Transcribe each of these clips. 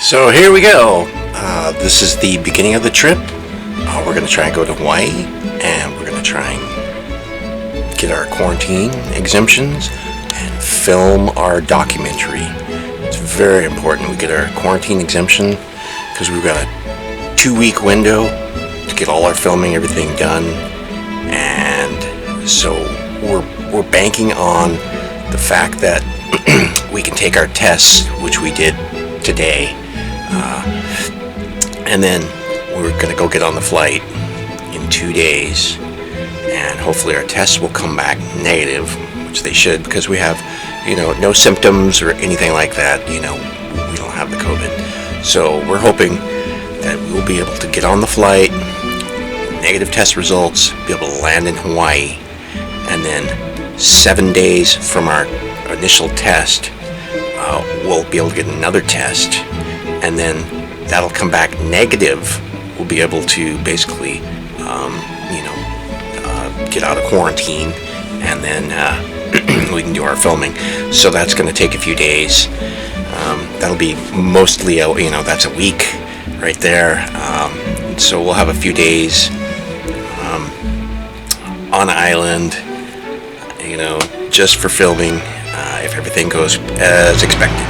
So here we go. This is the beginning of the trip. We're going to try and go to Hawaii, and we're going to try and get our quarantine exemptions and film our documentary. It's very important we get our quarantine exemption because we've got a 2-week window to get all our filming, everything done, and so we're banking on the fact that we can take our tests, which we did today, and then we're going to go get on the flight in 2 days, and hopefully our tests will come back negative, which they should, because we have, no symptoms or anything like that. We don't have the COVID. So we're hoping that we'll be able to get on the flight, negative test results, be able to land in Hawaii, and then 7 days from our initial test, we'll be able to get another test, and then that'll come back negative. We'll be able to basically, get out of quarantine, and then we can do our filming. So that's going to take a few days. That'll be mostly, that's a week right there. So we'll have a few days on island, just for filming, if everything goes as expected.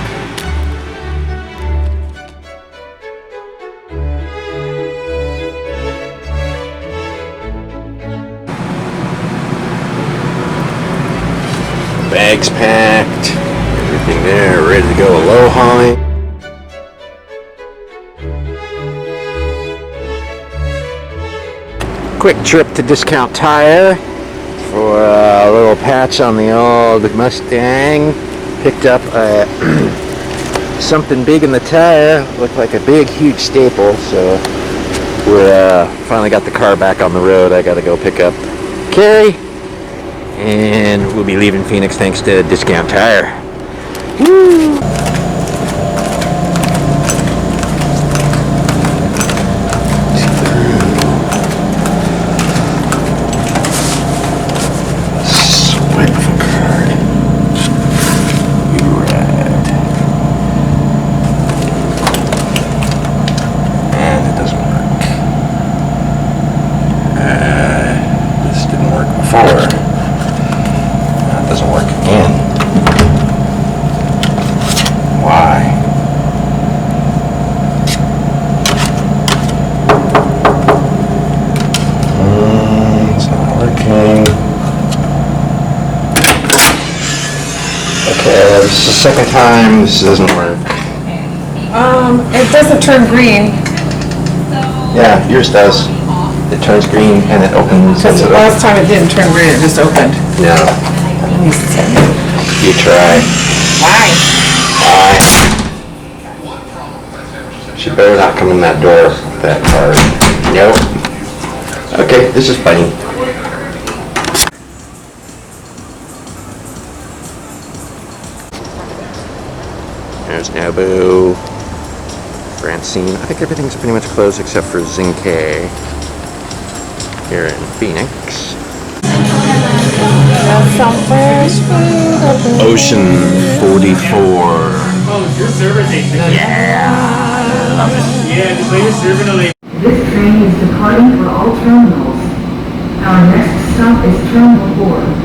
Bags packed, everything there, ready to go. Aloha. Quick trip to Discount Tire for a little patch on the old Mustang. Picked up something big in the tire, looked like a big, huge staple. So we're finally got the car back on the road. I got to go pick up Carrie, and we'll be leaving Phoenix thanks to Discount Tire. Woo! This is the second time this doesn't work. It doesn't turn green. Yeah, yours does. It turns green and it opens. Because the last time it didn't turn green, it just opened. No. Let me see. You try. Why? She better not come in that door that hard. Nope. Okay, this is funny. There's Nobu, Francine. I think everything's pretty much closed except for Zinke here in Phoenix. Ocean 44. Oh, your server takes it. Yeah! Love it. Yeah, just leave your server to leave. This train is departing for all terminals. Our next stop is Terminal 4.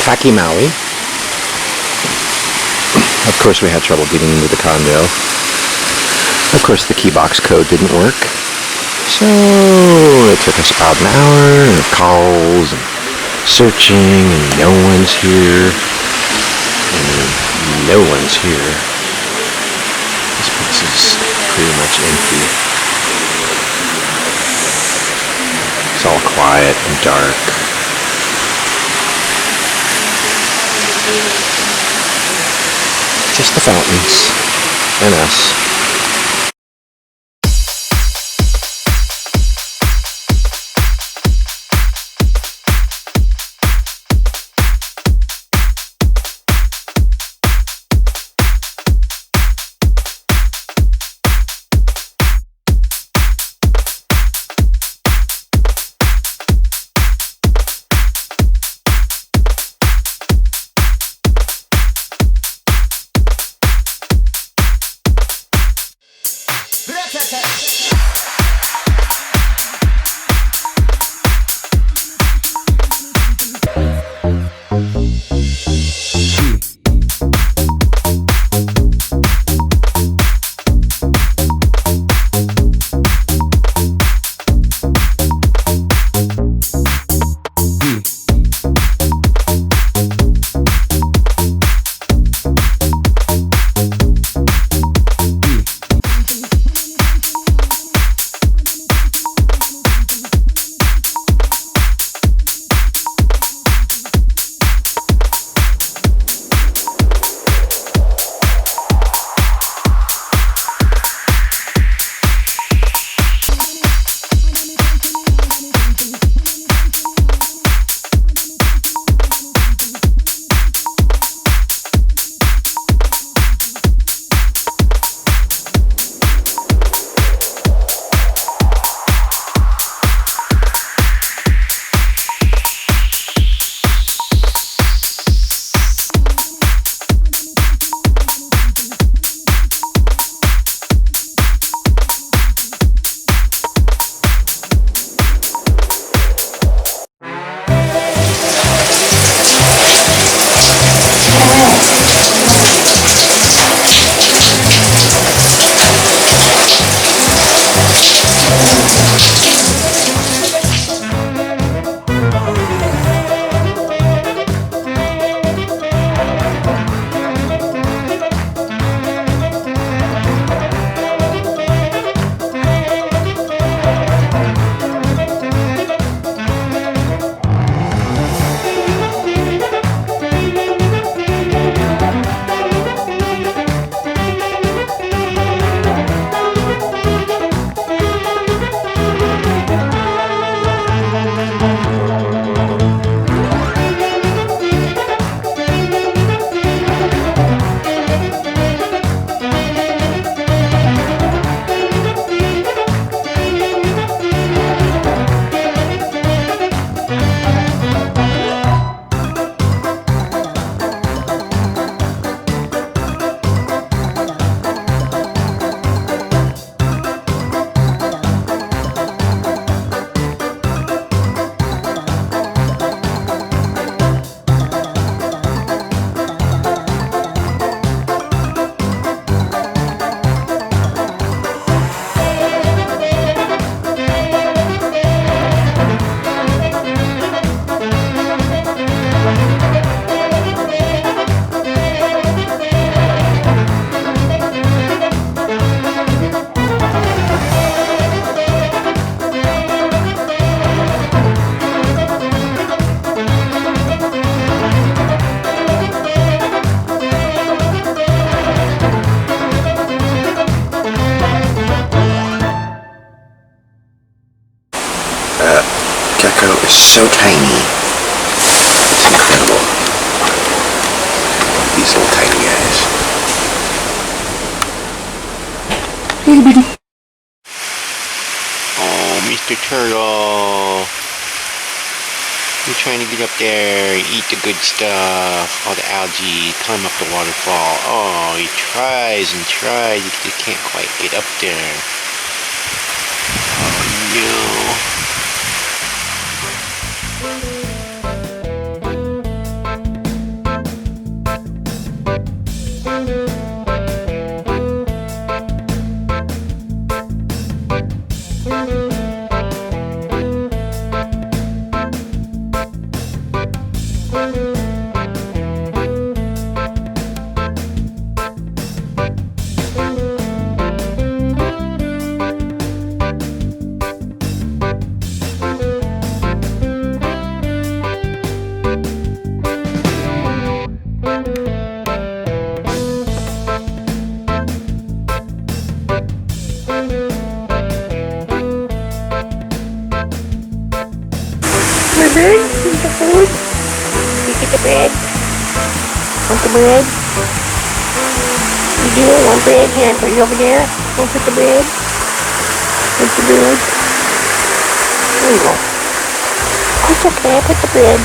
Kaki Maui. Of course, we had trouble getting into the condo. Of course, the key box code didn't work. So it took us about an hour of calls and searching, and no one's here. And no one's here. This place is pretty much empty. It's all quiet and dark. Just the fountains and us. So tiny. It's incredible. These little tiny guys. Oh, Mr. Turtle. You're trying to get up there, eat the good stuff, all the algae, climb up the waterfall. Oh, he tries and tries. He can't quite get up there. Oh, no. bread? You do? Want bread? Here, put it over there. Want to put the bread? Put the bread. There you go. It's okay, put the bread.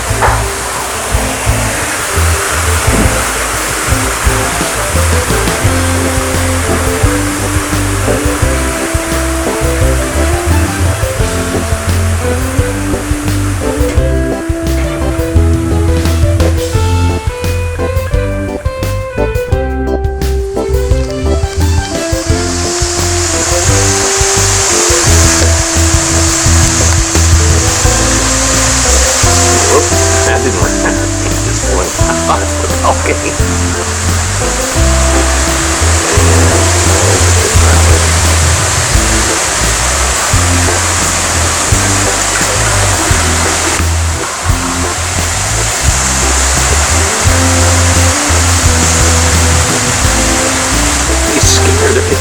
That didn't work. This one. Okay. He's scared of it.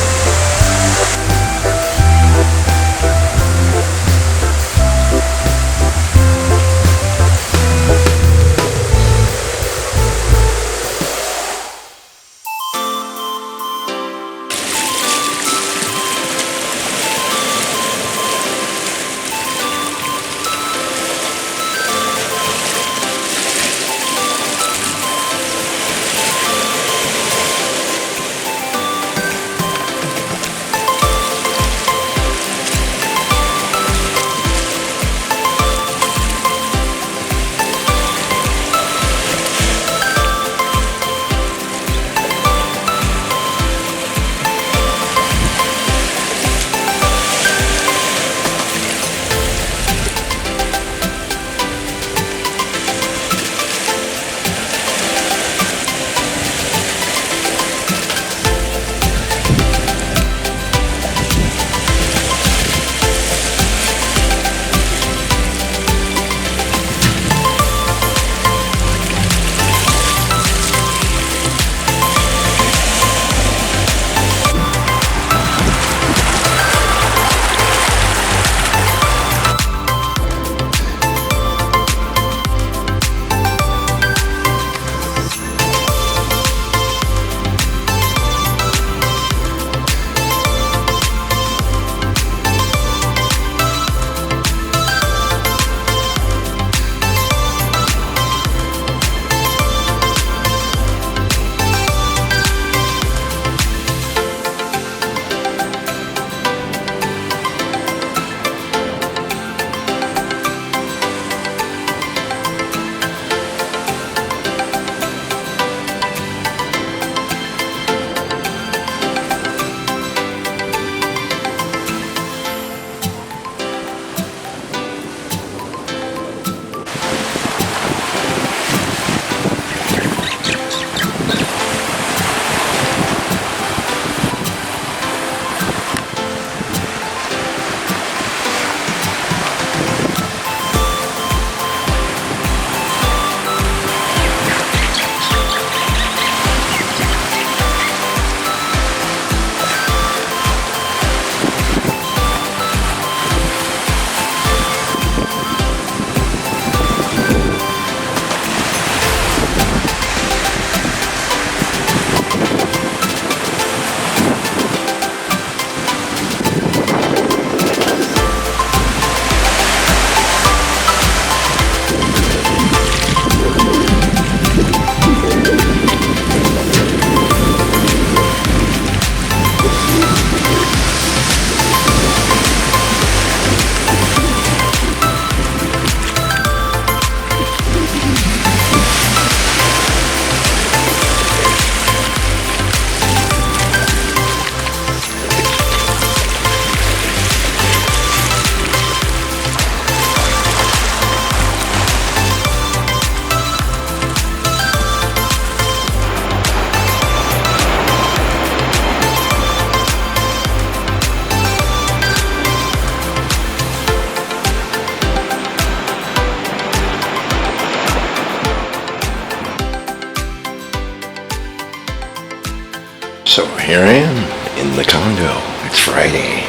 So here I am in the condo. It's Friday.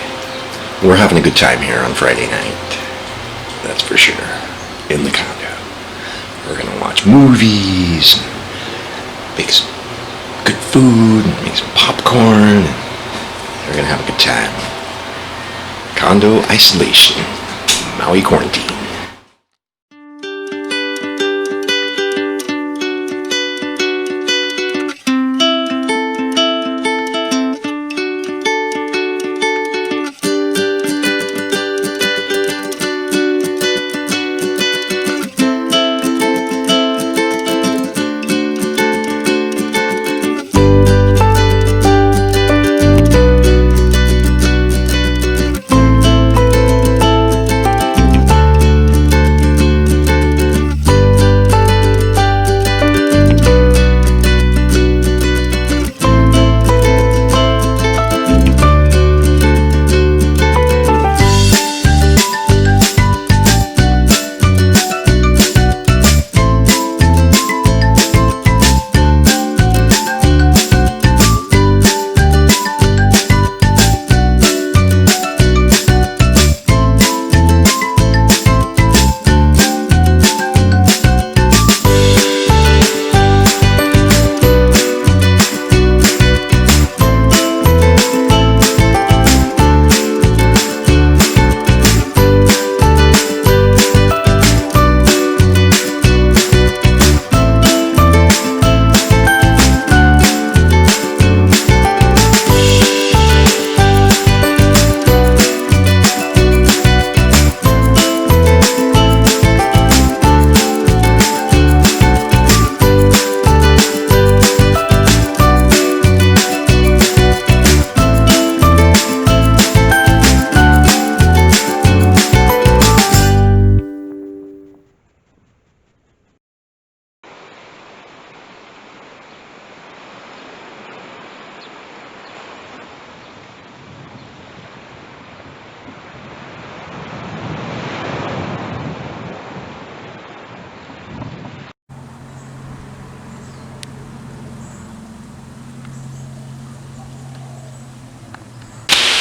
We're having a good time here on Friday night. That's for sure. In the condo. We're gonna watch movies. Big food, make some popcorn. We're gonna have a good time. Condo isolation, Maui quarantine.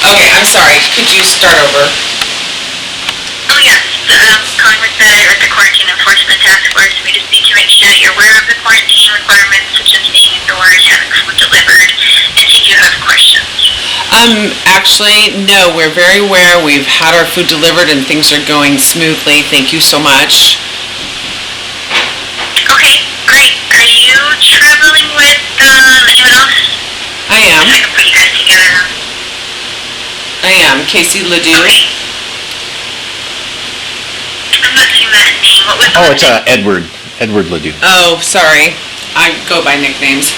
Okay, I'm sorry. Could you start over? Oh, yes. Calling with the Quarantine Enforcement Task Force. We just need to make sure that you're aware of the quarantine requirements, such as being indoors, having food delivered, and if you have questions. Actually, no, we're very aware. We've had our food delivered and things are going smoothly. Thank you so much. Okay, great. Are you traveling with anyone else? I am. I can put you guys together. I am. Casey Ledoux. Okay. I'm not seeing that name. What was Oh, the it's name? Edward Ledoux. Oh, sorry. I go by nicknames.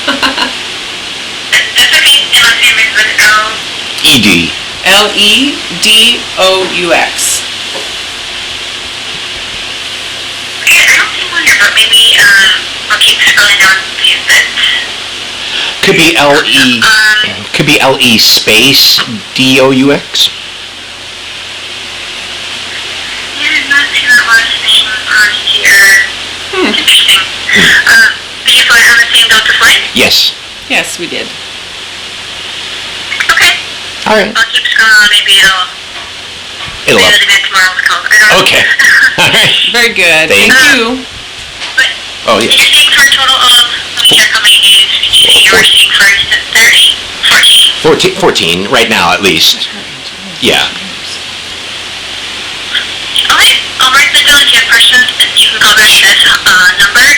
That's okay. And last name is with L. ED. Ledoux. Okay, I don't see one here, but maybe I'll keep scrolling down to see if it's... Could be LE. Could be LE space DOUX. Yeah, I'm not seeing that last name on here. Interesting. Did you fly on the same Delta flight? Yes. Yes, we did. Okay. All right. I'll keep scrolling. Maybe it'll It'll be up. the tomorrow with calls. I don't know. Okay. All right. Very good. Thank Thank you. But Oh yeah. you're staying for a total of, let me check how many days did you say you were staying for? 30? 14? 14 right now at least. Yeah. Okay, I'll write that down. If you have questions, you can call back this number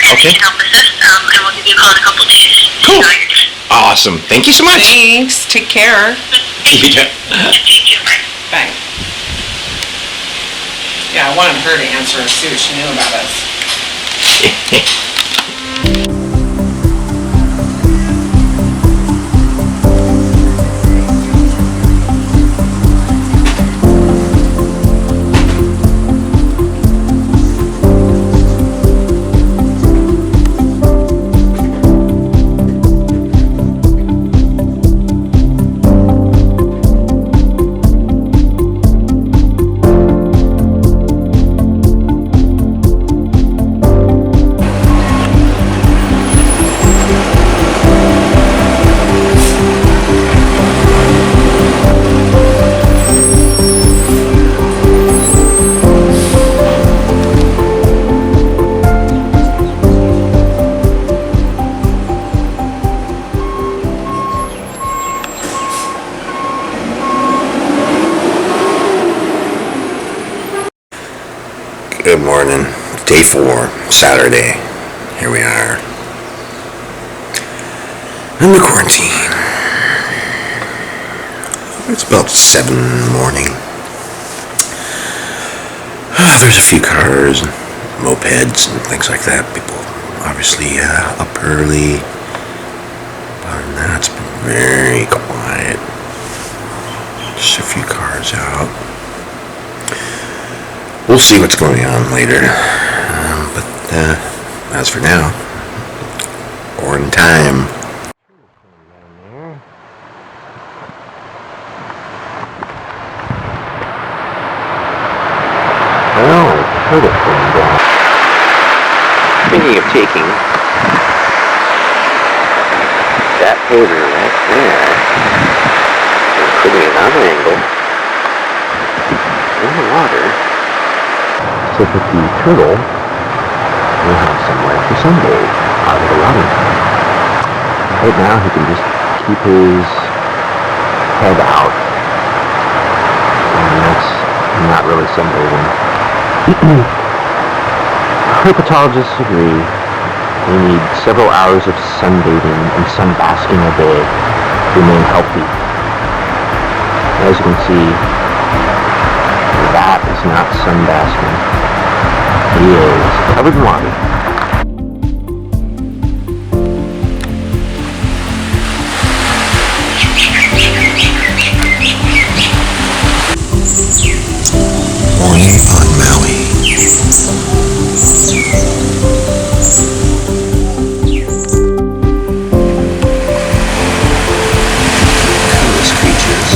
and Okay. they can help assist. And we'll give you a call in a couple days. Cool. You know, you're just... Awesome. Thank you so much. Thanks. Take care. You too. You too. Bye. Bye. Yeah, I wanted her to answer and see what she knew about us. morning, day 4, Saturday. Here we are. In the quarantine. It's about 7 in the morning. There's a few cars, and mopeds, and things like that. People obviously up early. Other than that, it's been very quiet. Just a few cars out. We'll see what's going on later. But as for now, quarantine. Speaking of taking, that paver right there, and putting it on an angle in the water, so that the turtle will have somewhere to sunbathe out of the water. Right now he can just keep his head out, and that's not really sunbathing. Herpetologists agree we need several hours of sunbathing and sunbasking a day to remain healthy. As you can see, that is not sunbasking. He is covered in water. Morning on Maui. Countless creatures.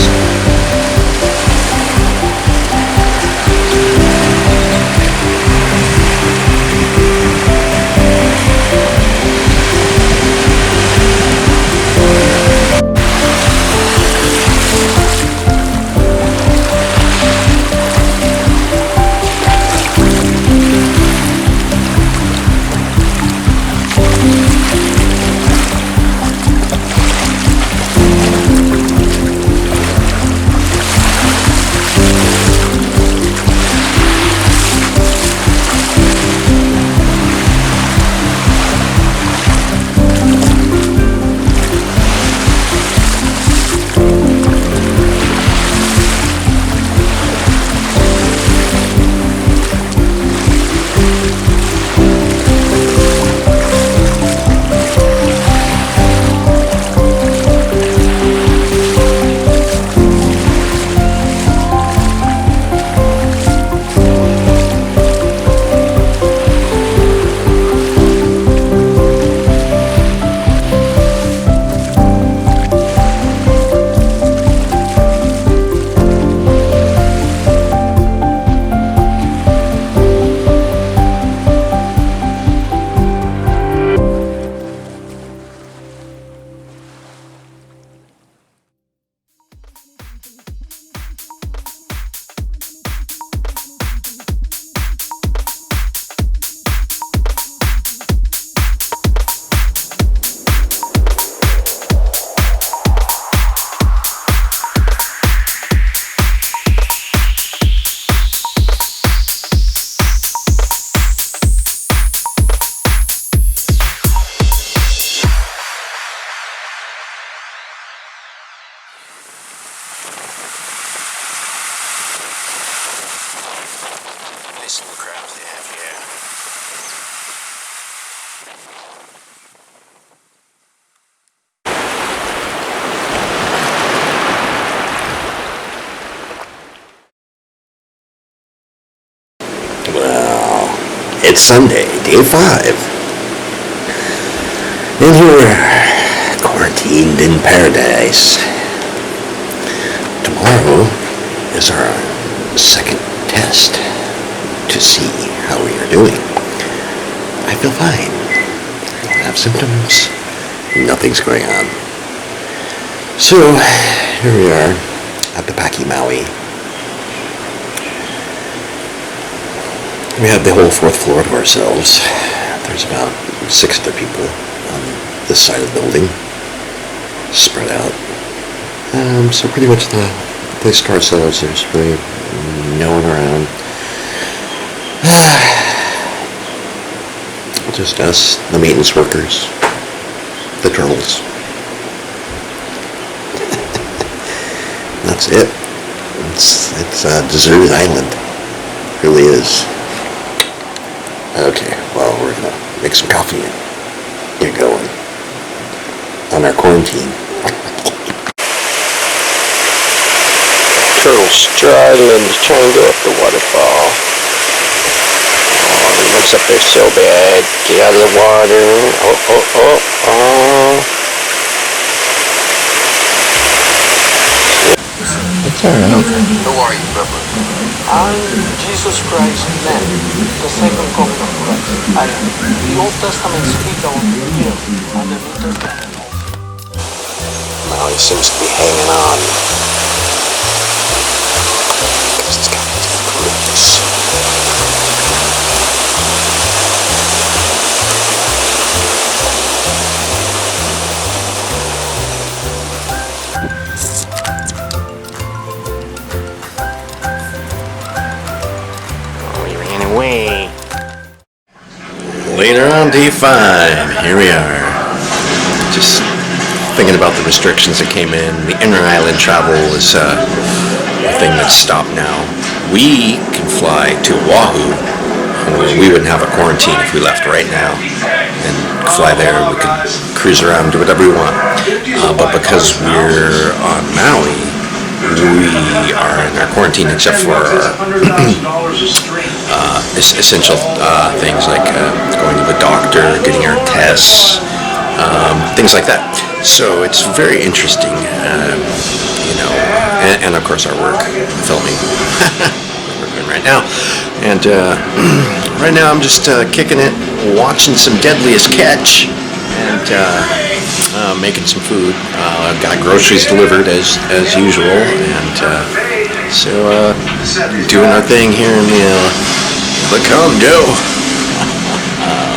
Nice little crabs they have here. Well, it's Sunday, day 5. And here we are, quarantined in paradise. Tomorrow is our second test to see how we are doing. I feel fine. I don't have symptoms. Nothing's going on. So, here we are at the Maui. We have the whole 4th floor to ourselves. There's about 6 other people on this side of the building, spread out. So pretty much the place to ourselves. There's really no one around. just us, the maintenance workers, the turtles. That's it. It's a deserted island. It really is. Okay, well, we're gonna make some coffee and get going on our quarantine. Turtles struggling to try and go up the waterfall. Oh, he looks up there so bad. Get out of the water. Oh. It's alright. Who are you, brother? I'm Jesus Christ, man, the second coming of Christ. And the Old Testament speak of him, and the New Testament also. Maui seems to be hanging on. Because it's got deep roots. Away. Later on day 5, here we are. Just thinking about the restrictions that came in. The inter-island travel is a thing that's stopped now. We can fly to Oahu. We wouldn't have a quarantine if we left right now and fly there. We could cruise around, do whatever we want. But because we're on Maui, we are in our quarantine except for essential things like going to the doctor, getting our tests, things like that. So it's very interesting, and of course our work, filming, we're doing right now. And right now I'm just kicking it, watching some Deadliest Catch, and making some food. I've got groceries delivered as usual, and so doing our thing here in the condo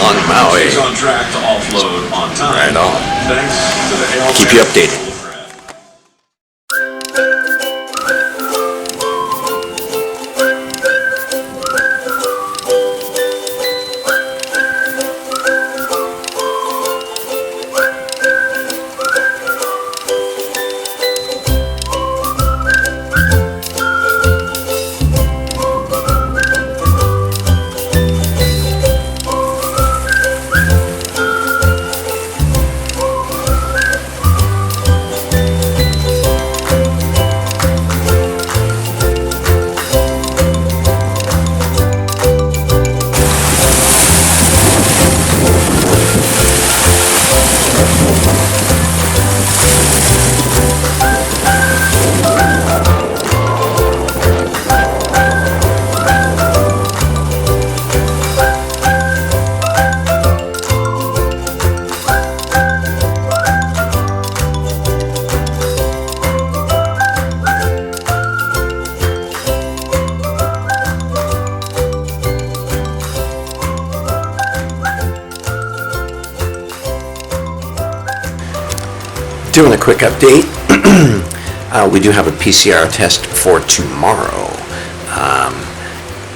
on Maui. He's on track to offload on time. Right on. Thanks to the Keep you updated. Doing a quick update. We do have a PCR test for tomorrow,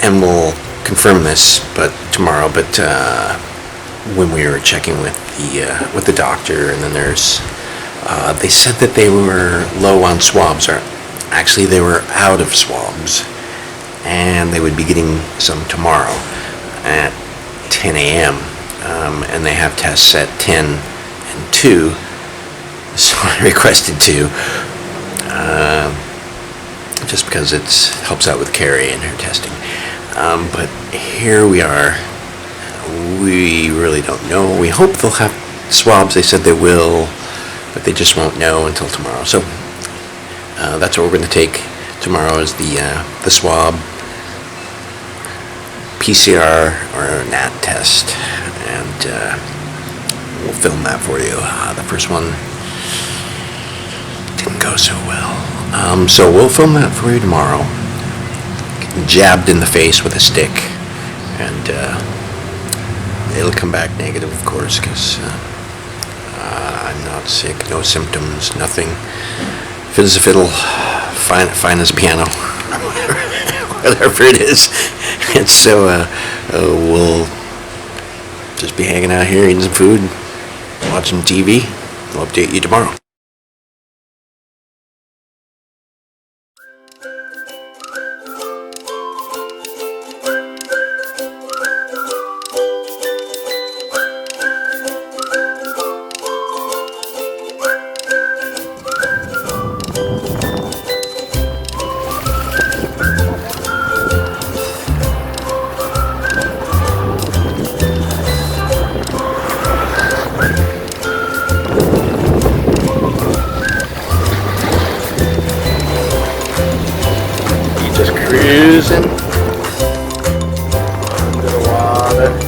and we'll confirm this tomorrow. But when we were checking with the doctor and the nurse, they said that they were low on swabs, or actually they were out of swabs, and they would be getting some tomorrow at 10 a.m. And they have tests at 10 and 2. So I requested 2, just because it helps out with Carrie and her testing. But here we are. We really don't know. We hope they'll have swabs. They said they will, but they just won't know until tomorrow. So that's what we're going to take tomorrow, is the swab, PCR or NAT test, and we'll film that for you. The first one didn't go so well. So we'll film that for you tomorrow. Getting jabbed in the face with a stick, and it'll come back negative, of course, because I'm not sick, no symptoms, nothing. Fit as a fiddle, fine as a piano, whatever it is. And so we'll just be hanging out here, eating some food, watching TV. I'll update you tomorrow. Just cruising under the water.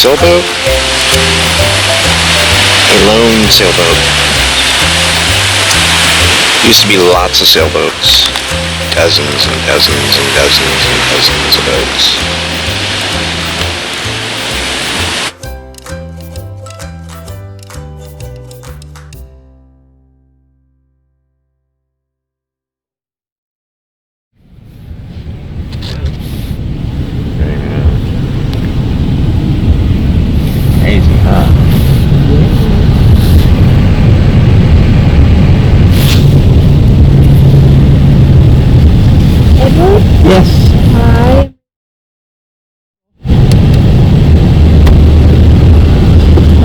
Sailboat, a lone sailboat. Used to be lots of sailboats, dozens and dozens and dozens and dozens of boats. Crazy, huh? Edward? Yes. Hi.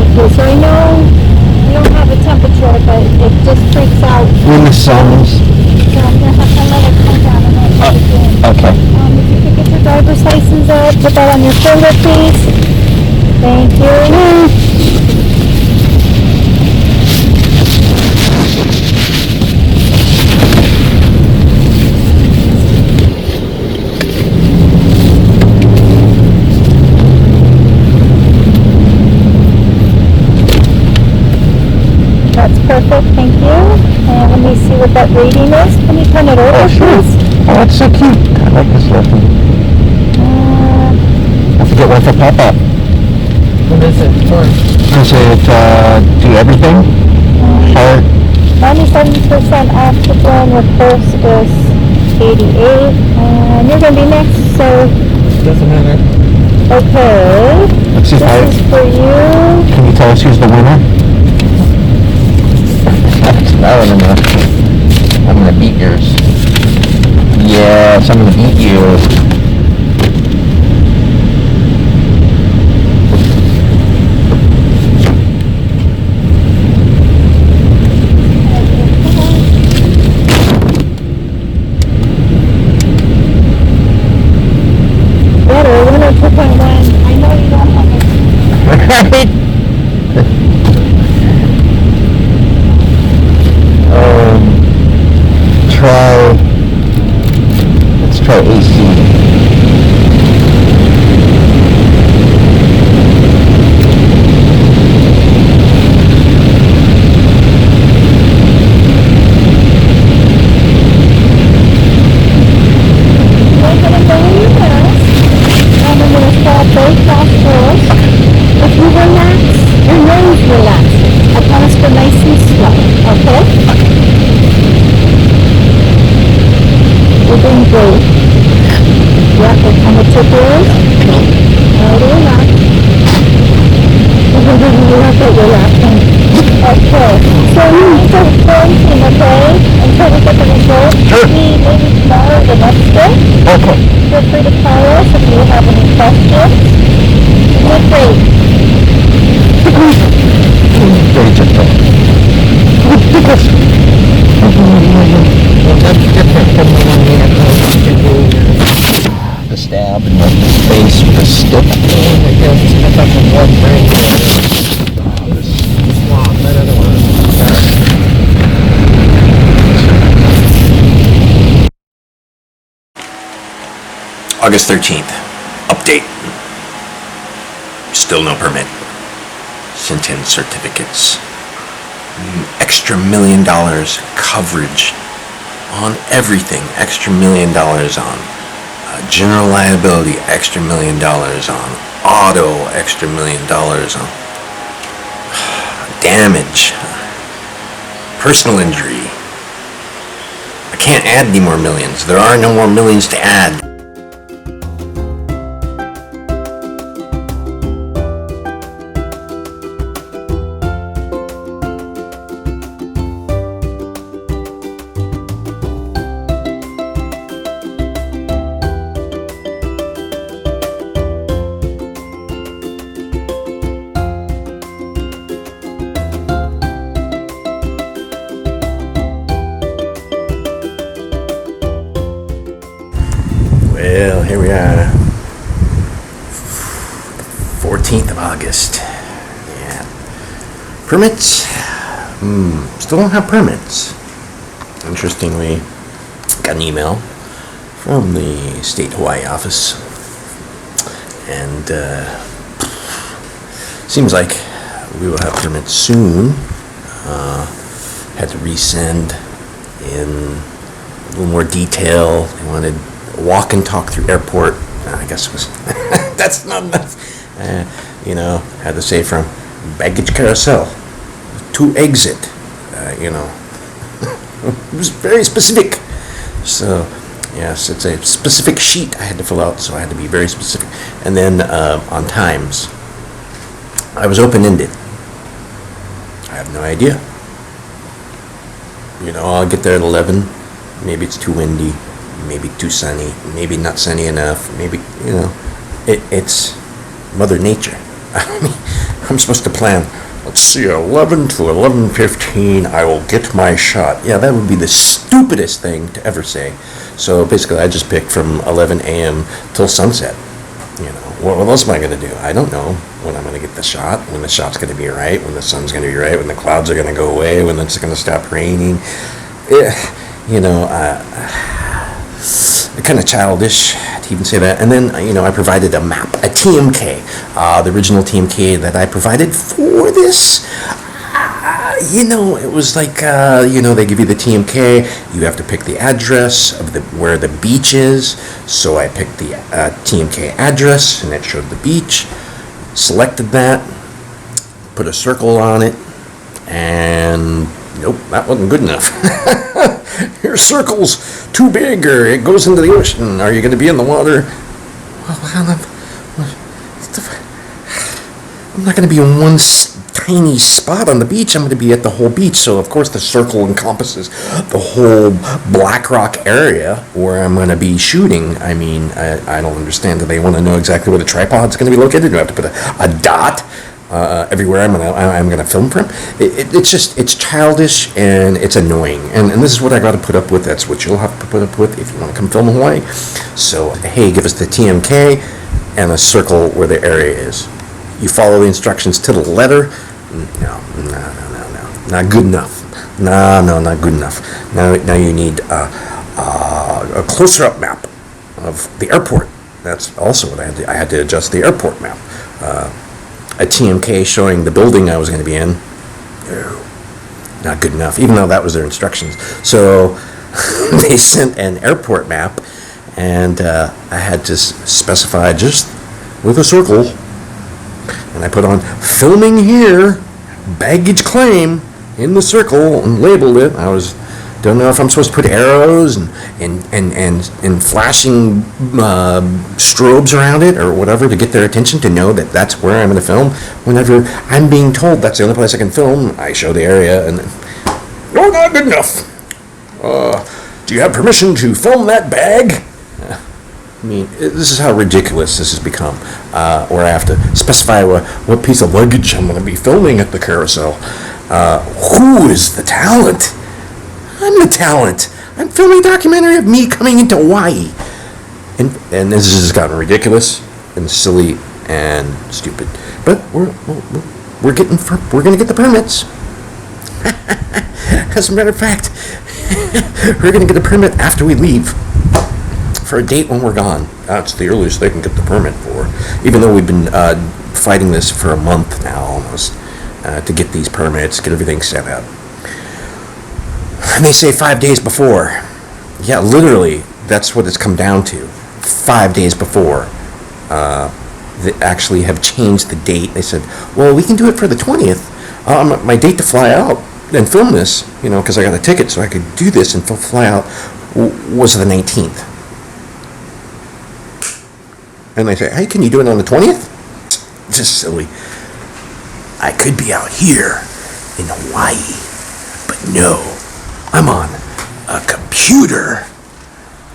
Okay, so I know we don't have a temperature, but it just freaks out. When the sun's... So I'm gonna have to let it come down a little bit. Okay. If you could get your driver's license out, put that on your shoulder, please. Thank you. That's perfect, thank you. And let me see what that rating is. Can you turn it over, please? Oh, that's so cute. I like this little thing. I forget what the pop-up. What is it for? Does it do everything? card? 97% oxygen, your pulse is 88, and you're gonna be next, so, Doesn't matter. okay. Let's see if This is for you. Can you tell us who's the winner? I don't know. I'm gonna beat yours. Yes, I'm gonna beat you. Better, 102.1. I know you don't have it. Right? Let's try AC. I'm gonna go in your mask, and I'm gonna start both nostrils. If you relax, your nose relaxes. I promise go nice and slow, okay? You're doing great. Yeah, and how much it is? No, you're not. You're not that you're laughing. Okay, so you need to quarantine, okay? Until we get the result. Maybe tomorrow or the next day. Okay. Feel free to call us if you have any questions. You're great. Very different. Well, that's different from the one we had to do the stab in the face with a stick. Oh my goodness, I thought the blood brain. This swamp, that other one. August 13th. Update. Still no permit. Sent in certificates. Extra $1 million coverage on everything. Extra $1 million on general liability. Extra $1 million on auto. Extra $1 million on damage. Personal injury. I can't add any more millions. There are no more millions to add. Well, here we are. 14th of August. Yeah. Permits? Still don't have permits. Interestingly, got an email from the state Hawaii office. And seems like we will have permits soon. Had to resend in a little more detail. They wanted walk and talk through airport. I guess it was that's not enough. Had to say from baggage carousel to exit. It was very specific. So yes, it's a specific sheet I had to fill out, so I had to be very specific. And then on times, I was open-ended. I have no idea. I'll get there at 11. Maybe it's too windy. Maybe too sunny, maybe not sunny enough, maybe, it's Mother Nature. I'm supposed to plan, let's see, 11 to 11:15, I will get my shot. Yeah, that would be the stupidest thing to ever say. So basically, I just picked from 11 a.m. till sunset. What else am I going to do? I don't know when I'm going to get the shot, when the shot's going to be right, when the sun's going to be right, when the clouds are going to go away, when it's going to stop raining. Kind of childish to even say that. And then, I provided a map, a TMK, the original TMK that I provided for this. It was like, they give you the TMK, you have to pick the address of where the beach is. So I picked the TMK address, and it showed the beach. Selected that, put a circle on it, and Nope, that wasn't good enough. Your circle's too big, or it goes into the ocean. Are you going to be in the water? Well, I'm not going to be in one tiny spot on the beach. I'm going to be at the whole beach. So, of course, the circle encompasses the whole Black Rock area where I'm going to be shooting. I mean, I don't understand. Do they want to know exactly where the tripod's going to be located? Do I have to put a dot everywhere I'm gonna film from? It's childish and it's annoying, and this is what I got to put up with. That's what you'll have to put up with if you want to come film in Hawaii. So hey, give us the TMK and a circle where the area is. You follow the instructions to the letter. No, not good enough. No, not good enough. Now you need a closer up map of the airport. That's also what I had to adjust the airport map. A TMK showing the building I was going to be in. No, not good enough, even though that was their instructions. So they sent an airport map, and I had to specify just with a circle, and I put on filming here, baggage claim in the circle, and labeled it. Don't know if I'm supposed to put arrows and flashing strobes around it or whatever to get their attention, to know that that's where I'm going to film. Whenever I'm being told that's the only place I can film, I show the area, and no, not good enough. Do you have permission to film that bag? I mean, this is how ridiculous this has become. Where I have to specify what piece of luggage I'm going to be filming at the carousel. Who is the talent? I'm the talent. I'm filming a documentary of me coming into Hawaii. And this has gotten ridiculous and silly and stupid. But we're going to get the permits. As a matter of fact, we're going to get a permit after we leave for a date when we're gone. That's the earliest they can get the permit for. Even though we've been fighting this for a month now almost to get these permits, get everything set up. And they say 5 days before. Yeah, literally, that's what it's come down to. 5 days before. They actually have changed the date. They said, well, we can do it for the 20th. My date to fly out and film this, because I got a ticket so I could do this and fly out, was the 19th. And they say, hey, can you do it on the 20th? Just silly. I could be out here in Hawaii, but no. I'm on a computer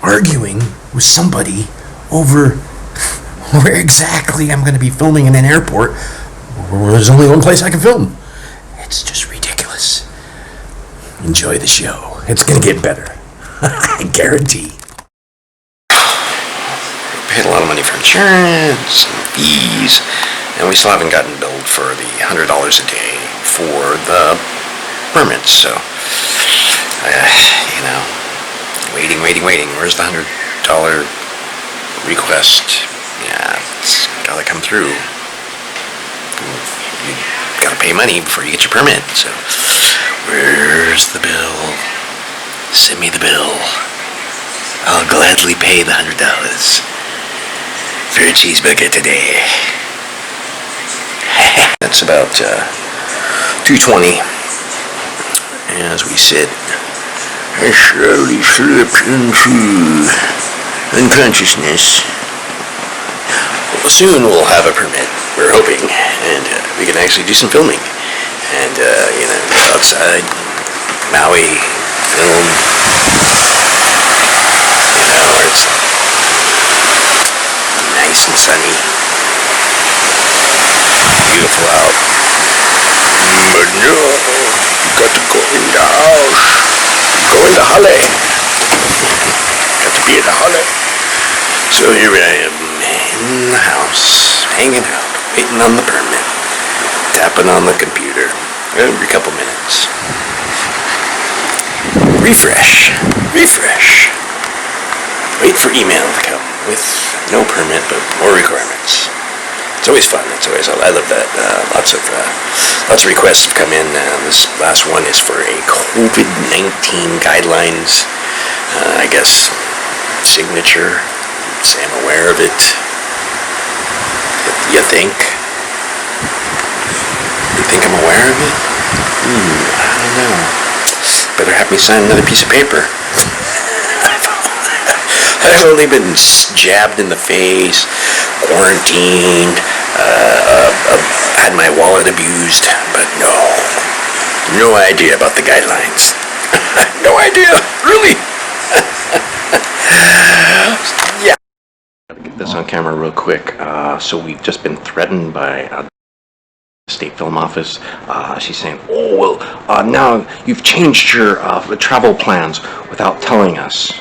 arguing with somebody over where exactly I'm going to be filming in an airport where there's only one place I can film. It's just ridiculous. Enjoy the show. It's going to get better. I guarantee. We paid a lot of money for insurance and fees, and we still haven't gotten billed for the $100 a day for the permits, so waiting. Where's the $100 request? Yeah, it's gotta come through. You gotta pay money before you get your permit, so where's the bill? Send me the bill. I'll gladly pay the $100 for a cheeseburger today. That's about 2:20 as we sit. I slowly slip into unconsciousness. Well, soon we'll have a permit, we're hoping, and we can actually do some filming. And, go outside, Maui, film, where it's nice and sunny, beautiful out. But no, you got to go in the house. Go in the hole. Got to be in the hole. So here I am in the house, hanging out, waiting on the permit, tapping on the computer every couple minutes. Refresh. Wait for email to come with no permit but more requirements. It's always fun. I love that. Lots of requests have come in. This last one is for a COVID-19 guidelines, I guess, signature. Say I'm aware of it. You think? You think I'm aware of it? I don't know. Better have me sign another piece of paper. I've only been jabbed in the face, quarantined, had my wallet abused, but no idea about the guidelines. No idea, really. Yeah. Gotta get this on camera real quick. So we've just been threatened by State Film Office. She's saying, oh, well, now you've changed your travel plans without telling us,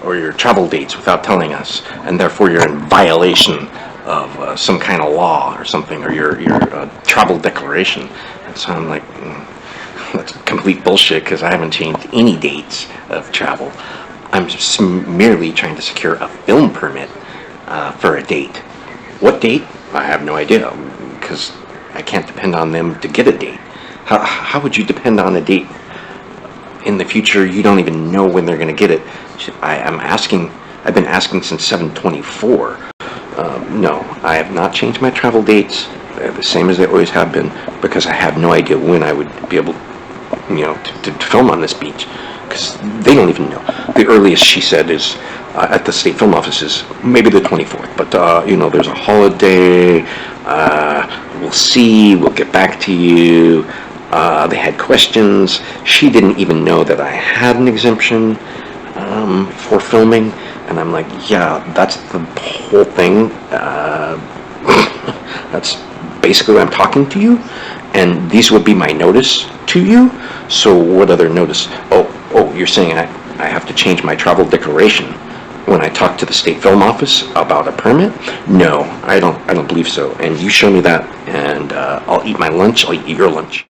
or your travel dates without telling us, and therefore you're in violation of some kind of law or something, or your travel declaration. And so I'm like, that's complete bullshit, because I haven't changed any dates of travel. I'm just merely trying to secure a film permit for a date. What date? I have no idea, because I can't depend on them to get a date. How would you depend on a date in the future? You don't even know when they're going to get it. I've been asking since 7/24. No, I have not changed my travel dates. They're the same as they always have been, because I have no idea when I would be able, to film on this beach, because they don't even know. The earliest she said is at the State Film Office is maybe the 24th, but there's a holiday. We'll see. We'll get back to you. They had questions. She didn't even know that I had an exemption for filming, and I'm like, yeah, that's the whole thing. That's basically why I'm talking to you, and these would be my notice to you. So what other notice? Oh, you're saying I have to change my travel declaration when I talk to the State Film Office about a permit? No, I don't believe so. And you show me that, and I'll eat my lunch. I'll eat your lunch.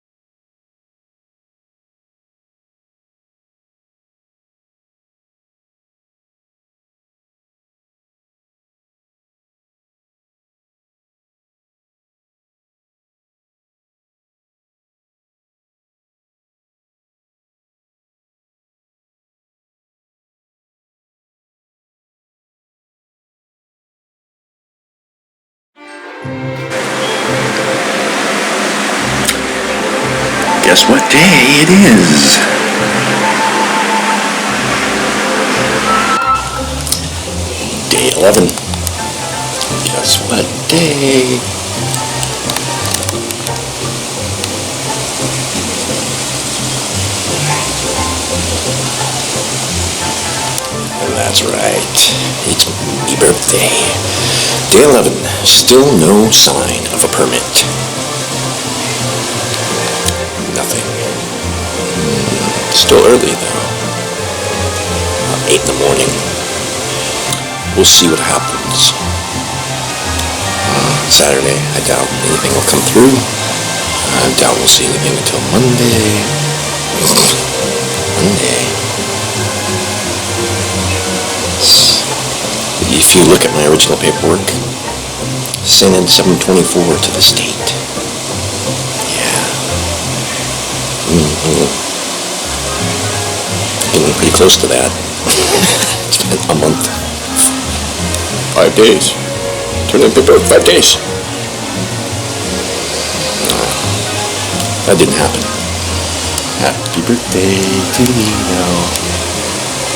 Guess what day it is? Day 11. Guess what day? That's right. It's my birthday. Day 11. Still no sign of a permit. Nothing. Still early though. 8 in the morning. We'll see what happens. Saturday, I doubt anything will come through. I doubt we'll see anything until Monday. Monday. If you look at my original paperwork, sent in 7/24 to the state. Yeah. Getting pretty close to that. It's been a month. 5 days. Turn in paperwork 5 days. That didn't happen. Happy birthday to me now.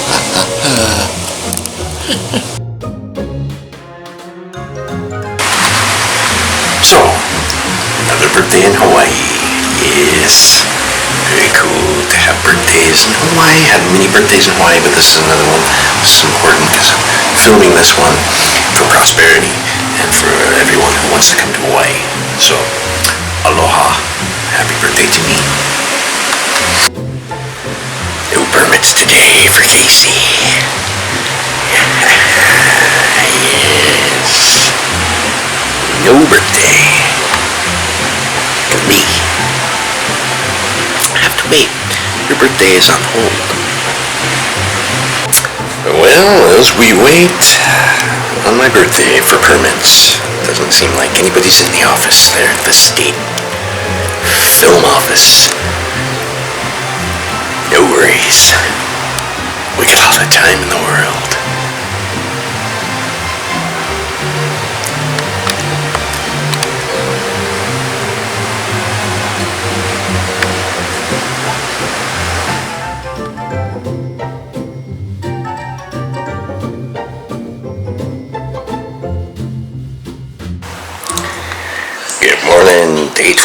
Ha ha ha. So, another birthday in Hawaii. Yes. Very cool to have birthdays in Hawaii. I had many birthdays in Hawaii, but this is another one. This is important because I'm filming this one for prosperity and for everyone who wants to come to Hawaii. So, aloha. Happy birthday to me. No permits today for Casey. Yes. No birthday for me. I have to wait. Your birthday is on hold. Well, as we wait on my birthday for permits, doesn't seem like anybody's in the office there at the State Film Office. No worries. We got all the time in the world.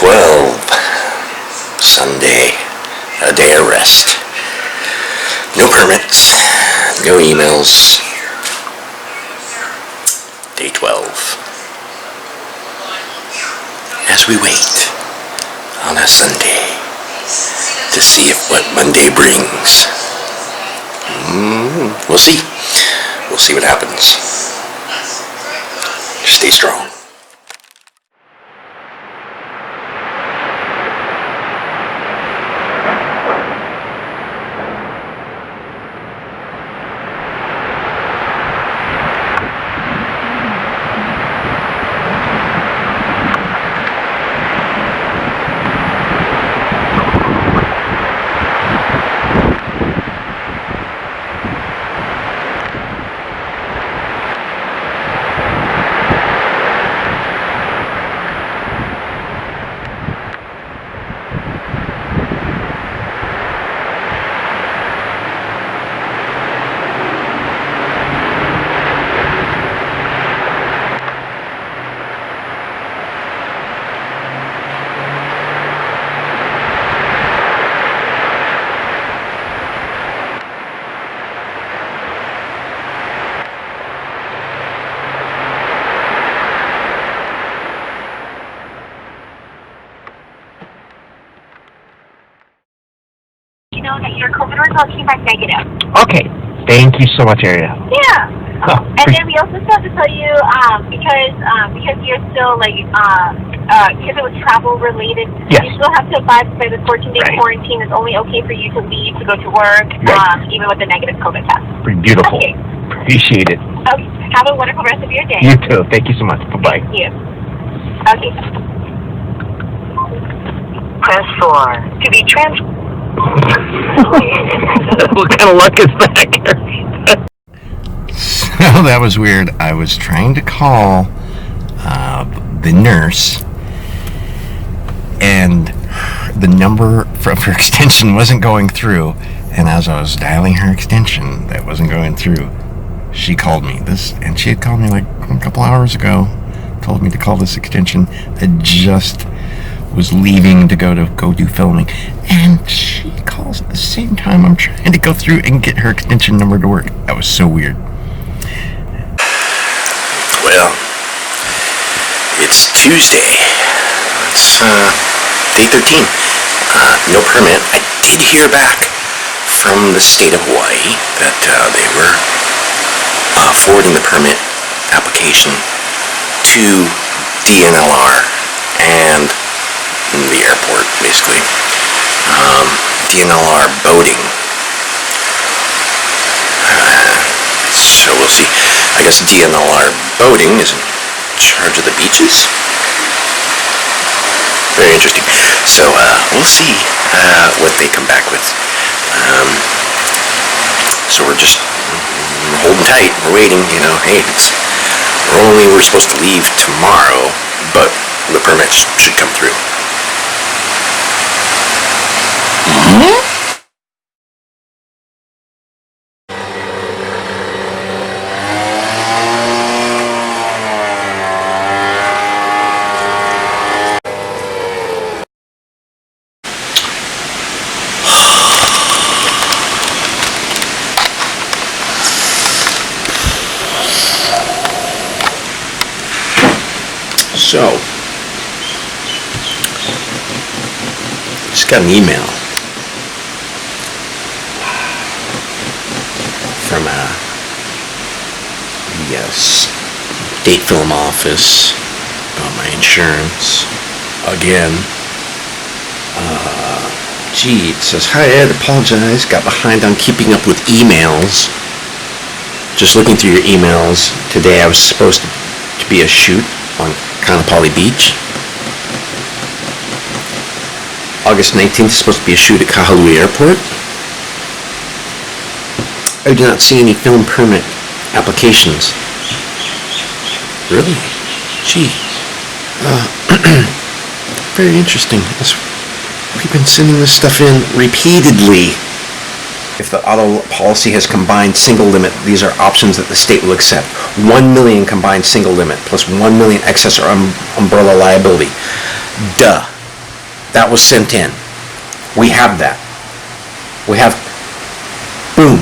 12, Sunday, a day of rest. No permits, no emails. Day 12. As we wait on a Sunday to see if what Monday brings. We'll see. We'll see what happens. Stay strong. Know that your COVID result came back negative. Okay. Thank you so much, Aria. Yeah. And then we also still have to tell you, because you're still because it was travel related, yes. You still have to abide by the 14-day Right. quarantine. It's only okay for you to leave to go to work, Right. Even with a negative COVID test. Pretty beautiful. Okay. Appreciate it. Okay. Have a wonderful rest of your day. You too. Thank you so much. Bye-bye. Thank you. Okay. Press 4 to be trans. What kind of luck is that? So that was weird. I was trying to call the nurse, and the number from her extension wasn't going through. And as I was dialing her extension, that wasn't going through. She called me. And she had called me like a couple hours ago. Told me to call this extension. I just was leaving to go do filming, and she calls at the same time I'm trying to go through and get her extension number to work. That was so weird. Well, it's Tuesday. It's day 13. No permit. I did hear back from the state of Hawaii that they were forwarding the permit application to DNLR and the airport, basically. DNLR boating. So we'll see. I guess DNLR boating is in charge of the beaches. Very interesting. So we'll see what they come back with. So we're just holding tight. We're waiting. Hey, we're supposed to leave tomorrow, but the permits should come through. So, just got an email from the state film office about my insurance again. It says, "Hi Ed, apologize, got behind on keeping up with emails. Just looking through your emails today. I was supposed to be a shoot on Kaanapali Beach. August 19th is supposed to be a shoot at Kahului Airport. I do not see any film permit applications." Really? Gee. Very interesting. We've been sending this stuff in repeatedly. If the auto policy has combined single limit, these are options that the state will accept. 1 million combined single limit plus 1 million excess or umbrella liability. Duh. That was sent in. We have that. We have, boom,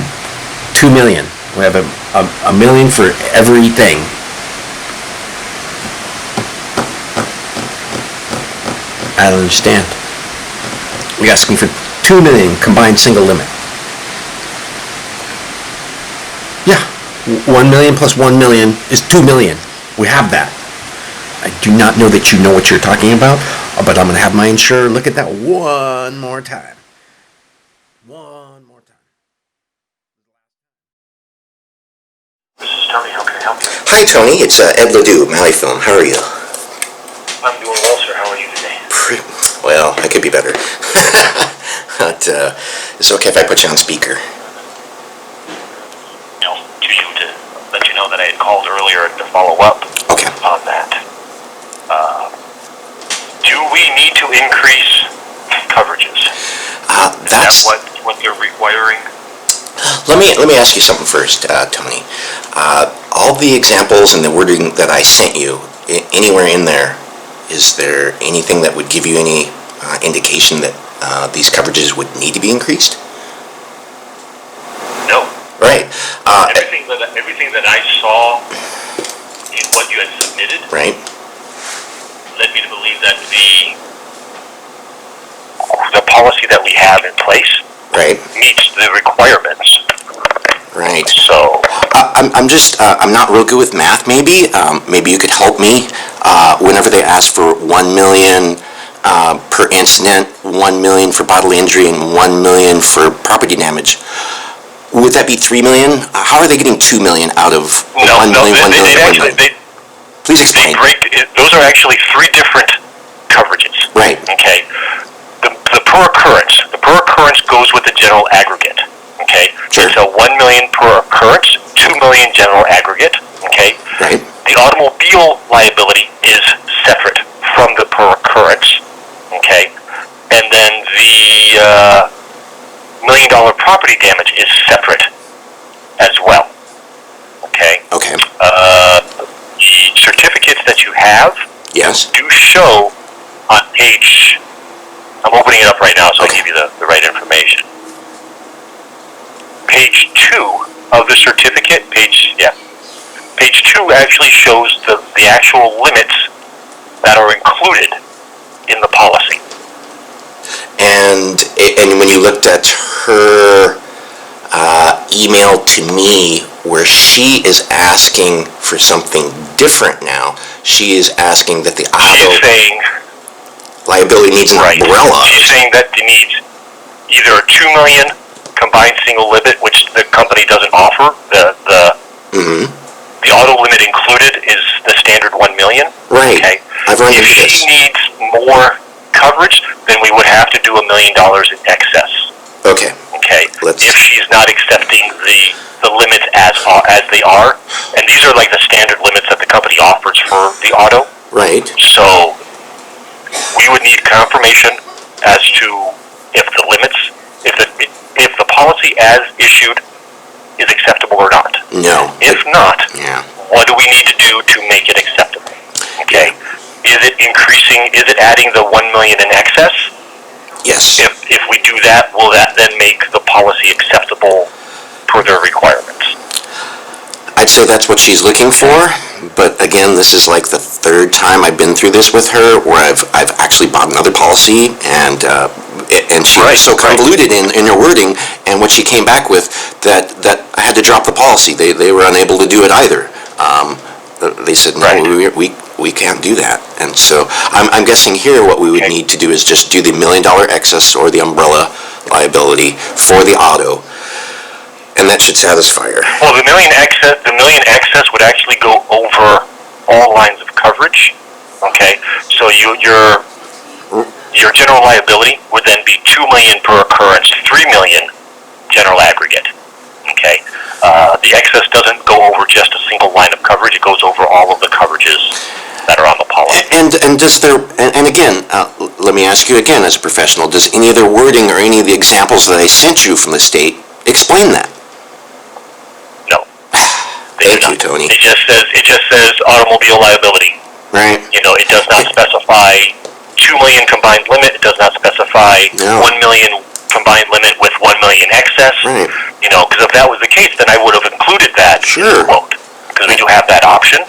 2 million. We have a million for everything. I don't understand. We're asking for 2 million combined single limit. Yeah, 1 million plus 1 million is 2 million. We have that. I do not know that you know what you're talking about, but I'm going to have my insurer look at that one more time. One more time. This is Tony. How can I help you? Hi, Tony. It's Ed Ledoux, Maui Film. How are you? I'm doing well, sir. How are you today? Well, I could be better. But it's okay if I put you on speaker. To let you know that I had called earlier to follow up on that. Do we need to increase coverages? That's Is that what they're requiring? Let me ask you something first, Tony. All the examples and the wording that I sent you, anywhere in there, is there anything that would give you any indication that these coverages would need to be increased? No. Right. Everything that I saw in what you had submitted Right. led me to believe that the policy that we have in place Right. meets the requirements. Right. So I'm not real good with math. Maybe you could help me. Whenever they ask for 1 million per incident, 1 million for bodily injury, and 1 million for property damage, would that be 3 million? How are they getting 2 million out of 1 million, 1 million? Please explain. Those are actually three different coverages. Right. Okay. The per occurrence goes with the general aggregate. Okay. Sure. It's a 1 million per occurrence, 2 million general aggregate. Okay. Right. The automobile liability is separate from the per occurrence. Okay. And then the $1 million property damage is separate as well. Okay. Okay. The certificates that you have Yes. do show on page, I'm opening it up right now so I can give you the right information. Page 2 of the certificate, page 2 actually shows the actual limits that are included in the policy. And when you looked at her email to me, where she is asking for something different now, she is asking that the auto liability needs an umbrella. She's saying that it needs either a 2 million combined single limit, which the company doesn't offer. The auto limit included is the standard 1 million. Right. Okay. I've run If into this. she needs more coverage, then we would have to do $1 million in excess. Okay. Okay. If she's not accepting the limits as they are, and these are like the standard limits that the company offers for the auto. Right. So we would need confirmation as to if the limits, if the policy as issued is acceptable or not. No. If not, Yeah. what do we need to do to make it acceptable? Okay. Is it increasing? Is it adding the 1 million in excess? Yes. If we do that, will that then make the policy acceptable per their requirements? I'd say that's what she's looking for, but again, this is like the third time I've been through this with her, where I've actually bought another policy, and she was so convoluted in her wording, and what she came back with, that I had to drop the policy. They were unable to do it either. They said, no, we can't do that. And so I'm guessing here what we would need to do is just do the $1 million excess or the umbrella liability for the auto, and that should satisfy her. Well, the million excess would actually go over all lines of coverage. Okay, so your general liability would then be 2 million per occurrence, 3 million general aggregate. Okay, the excess doesn't go over just a single line of coverage; it goes over all of the coverages that are on the policy. And does there? And again, let me ask you again, as a professional, does any of their wording or any of the examples that I sent you from the state explain that? No. Thank you, Tony. It just says automobile liability. Right. You know, it does not specify 2 2 million combined limit. It does not specify No. 1 million combined limit with 1 million excess. Right. You know, because if that was the case, then I would have included that in the quote, because we do have that option.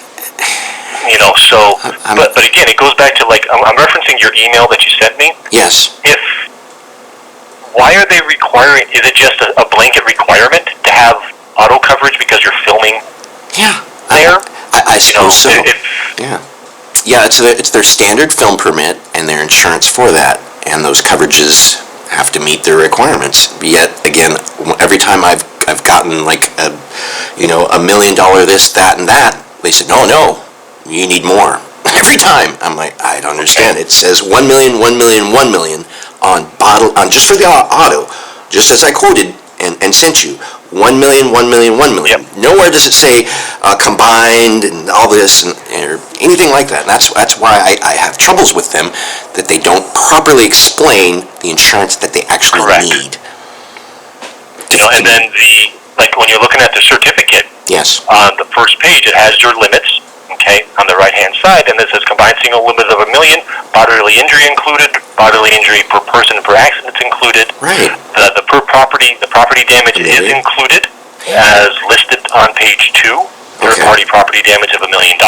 You know, so, but again, it goes back to, like, I'm referencing your email that you sent me. Yes. Why are they requiring, is it just a blanket requirement to have auto coverage because you're filming there? I suppose so. If, Yeah, it's their standard film permit and their insurance for that, and those coverages have to meet their requirements. Yet again, every time I've gotten like $1 million this, that, and that, they said no, you need more. Every time I'm like, I don't understand. It says 1 million, 1 million, 1 million on just for the auto, just as I quoted and sent you. 1 million, 1 million, 1 million. Yep. Nowhere does it say combined and all this or anything like that. And that's why I have troubles with them, that they don't properly explain the insurance that they actually need. And then like when you're looking at the certificate, yes, on the first page it has your limits, okay, on the right hand side, and it says combined single limit of 1 million, bodily injury included, bodily injury per person per accident included. Right. The property damage is included as listed on page 2. Third party property damage of $1 million.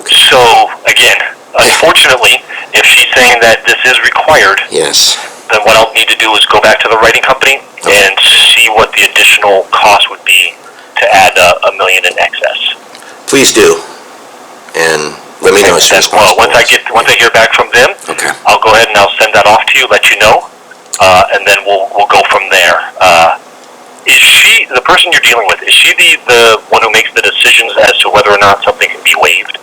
So again, unfortunately, if she's saying that this is required, yes, then what I'll need to do is go back to the writing company and see what the additional cost would be to add $1 million in excess. Please do, and let me know as soon as possible. Once I hear back from them, I'll go ahead and I'll send that off to you, let you know, and then we'll go from there. Is she, the person you're dealing with, is she the one who makes the decisions as to whether or not something can be waived?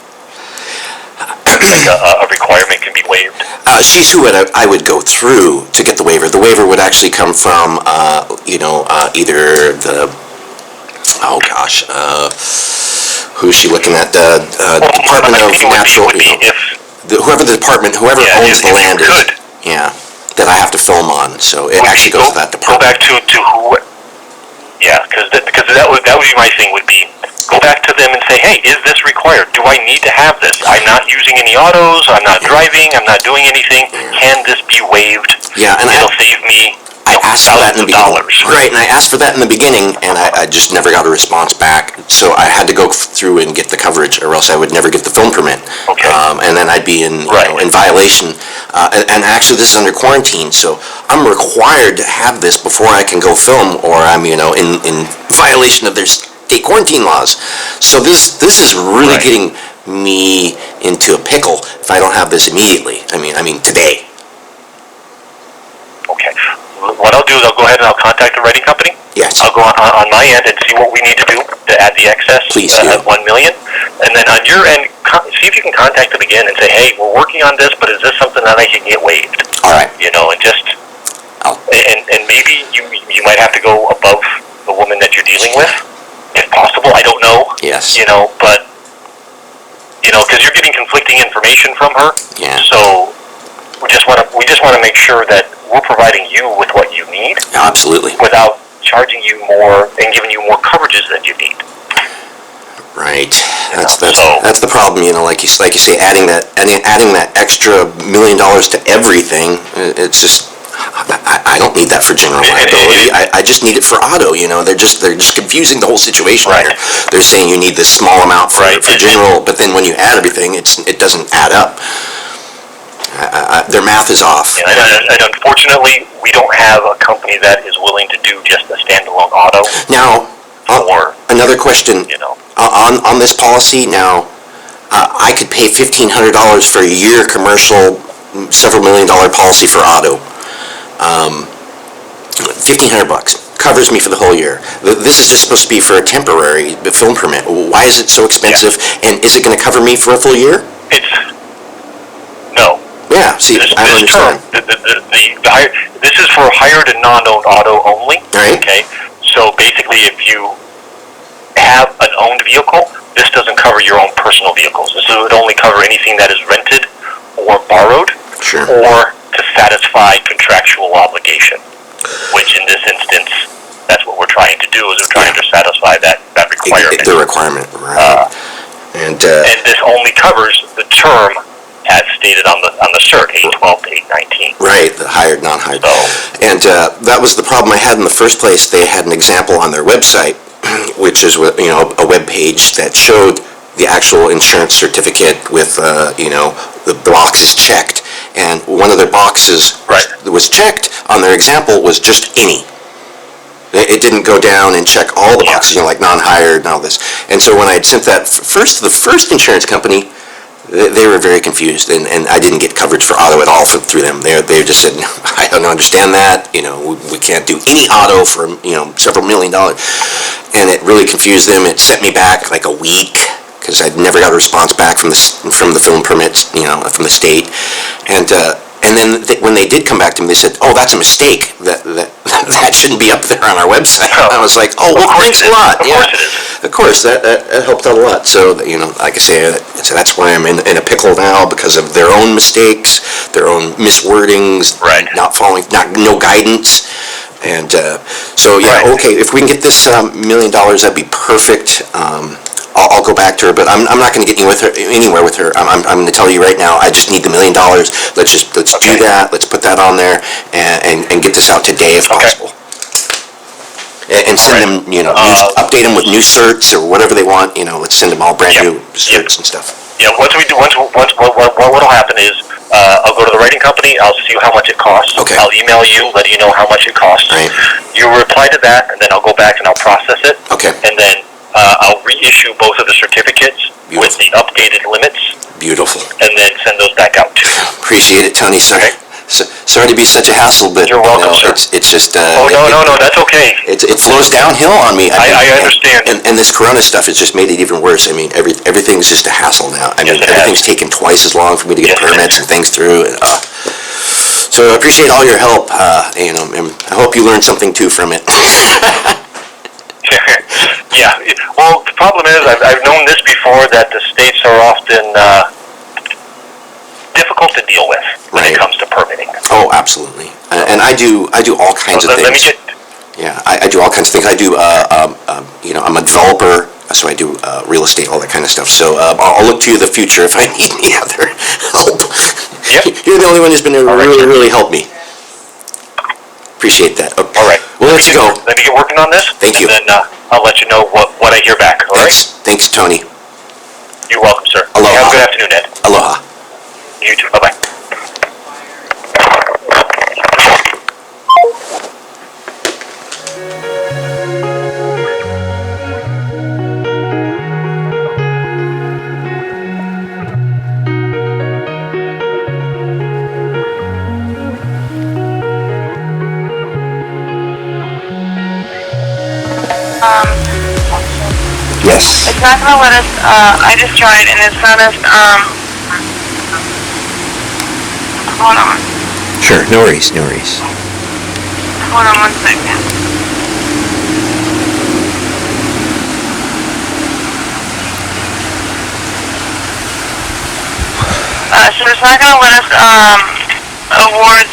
Like a requirement can be waived? She's who I would go through to get the waiver. The waiver would actually come from, either the, who's she looking at? The Department of Natural, whoever owns the land is, that I have to film on. So it actually goes to that department. Go back to who? Yeah, because that would be my thing. Would be go back to them and say, hey, is this required? Do I need to have this? I'm not using any autos. I'm not driving. I'm not doing anything. Can this be waived? Yeah, and it'll save me. I asked for that in the beginning. Right, and I asked for that in the beginning, and I just never got a response back. So I had to go through and get the coverage, or else I would never get the film permit. Okay. And then I'd be in violation. And actually, this is under quarantine, so I'm required to have this before I can go film, or I'm in violation of their state quarantine laws. So this is really getting me into a pickle if I don't have this immediately. I mean today. Okay. What I'll do is I'll go ahead and I'll contact the writing company. Yes. I'll go on my end and see what we need to do to add the excess at 1 million. And then on your end, see if you can contact them again and say, hey, we're working on this, but is this something that I can get waived? All right. And just, and maybe you might have to go above the woman that you're dealing with, if possible. I don't know. Yes. But, because you're getting conflicting information from her. Yeah. So we just want to make sure that we're providing you with what you need. Absolutely. Without charging you more and giving you more coverages than you need. Right. That's the problem. Like you say, adding that extra $1 million to everything. It's just I don't need that for general liability. I just need it for auto. They're just confusing the whole situation here. They're saying you need this small amount for general, but then when you add everything, it doesn't add up. Their math is off. And unfortunately, we don't have a company that is willing to do just a standalone auto. Now, another question. On this policy, now, I could pay $1,500 for a year commercial, several $1 million policy for auto. $1,500 covers me for the whole year. This is just supposed to be for a temporary film permit. Why is it so expensive? And is it going to cover me for a full year? No. Yeah, see, I don't understand. This is for hired and non-owned auto only. Right. Okay. So basically, if you have an owned vehicle, this doesn't cover your own personal vehicles. This would only cover anything that is rented or borrowed, or to satisfy contractual obligation. Which in this instance, that's what we're trying to do. Is we're trying to satisfy that requirement. The requirement, right? And this only covers the term as stated on the cert, 812 to 819. Right, the hired, non-hired. So, And that was the problem I had in the first place. They had an example on their website, which is a web page that showed the actual insurance certificate with the boxes checked. And one of their boxes that was checked on their example was just any. It didn't go down and check all the boxes, like non-hired and all this. And so when I had sent that first to the first insurance company, they were very confused, and I didn't get coverage for auto at all through them. They just said, I don't understand that. We can't do any auto for several $1 million, and it really confused them. It set me back like a week because I'd never got a response back from the film permits, from the state, and then when they did come back to me, they said, "Oh, that's a mistake. That shouldn't be up there on our website." I was like, "Oh, well, thanks a lot." Yeah, of course, that helped out a lot. So, like I say, so that's why I'm in a pickle now because of their own mistakes, their own miswordings, not following, no guidance, and so yeah, okay. If we can get this $1 million, that'd be perfect. I'll go back to her, but I'm not going to get anywhere with her. I'm going to tell you right now. I just need the $1 million. Let's do that. Let's put that on there and get this out today if possible. And send them, update them with new certs or whatever they want. Let's send them all brand new certs and stuff. Yeah. What'll happen is I'll go to the writing company. I'll see how much it costs. Okay. I'll email you, let you know how much it costs. Right. You reply to that, and then I'll go back and I'll process it. Okay. And then I'll reissue both of the certificates with the updated limits. Beautiful. And then send those back out too. Appreciate it, Tony. Sorry. Sorry to be such a hassle, but you're welcome, sir. It's just. No, that's okay. It flows downhill on me. I understand. And this Corona stuff has just made it even worse. I mean, everything's just a hassle now. I mean, everything's taken twice as long for me to get permits and things through. And, so I appreciate all your help. And I hope you learned something too from it. Yeah. Well, the problem is I've known this before, that the states are often difficult to deal with when it comes to permitting. Oh, absolutely. And I do all kinds of things. I do all kinds of things. I do. I'm a developer, so I do real estate, all that kind of stuff. So I'll look to you in the future if I need any other help. Yep. You're the only one who's been able to really help me. Appreciate that. Okay. All right. Well, let's go. Let me get working on this. Thank you. And then I'll let you know what I hear back. All right? Thanks, Tony. You're welcome, sir. Aloha. Have a good afternoon, Ed. Aloha. You too. Bye-bye. Yes. It's not gonna let us, I just tried and it's not us, hold on. Sure, no worries, no worries. Hold on 1 second. So it's not gonna let us, award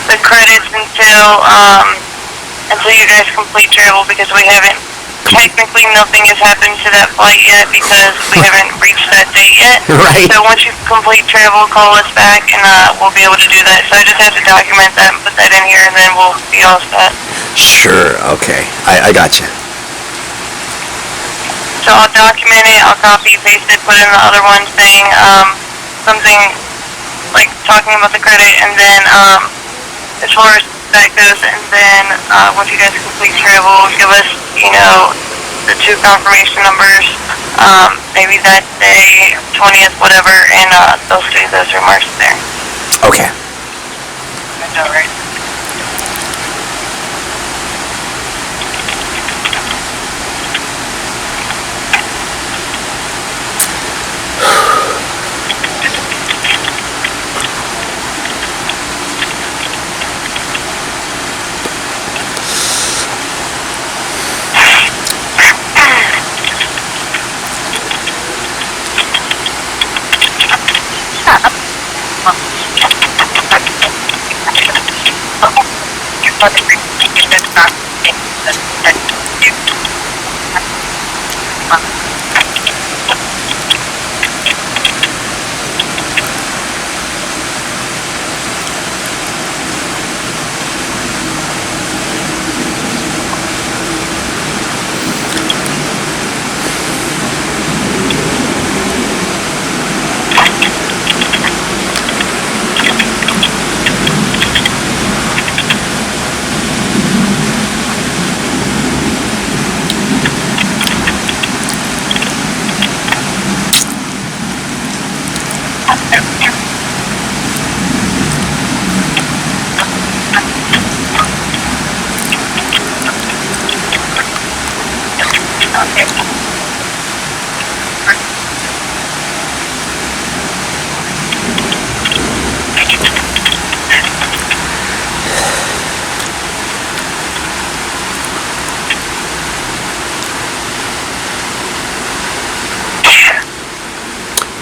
the credits until you guys complete travel, because we haven't, technically nothing has happened to that flight yet because we haven't reached that date yet. Right. So once you complete travel, call us back and we'll be able to do that. So I just have to document that and put that in here and then we'll be all set. Sure, okay. I got you. So I'll document it, I'll copy, paste it, put in the other one saying something like talking about the credit, and then as far as that goes, and then once you guys complete travel, give us, the 2 confirmation numbers, maybe that day, 20th, whatever, and they'll see those remarks there. Okay. That's all right.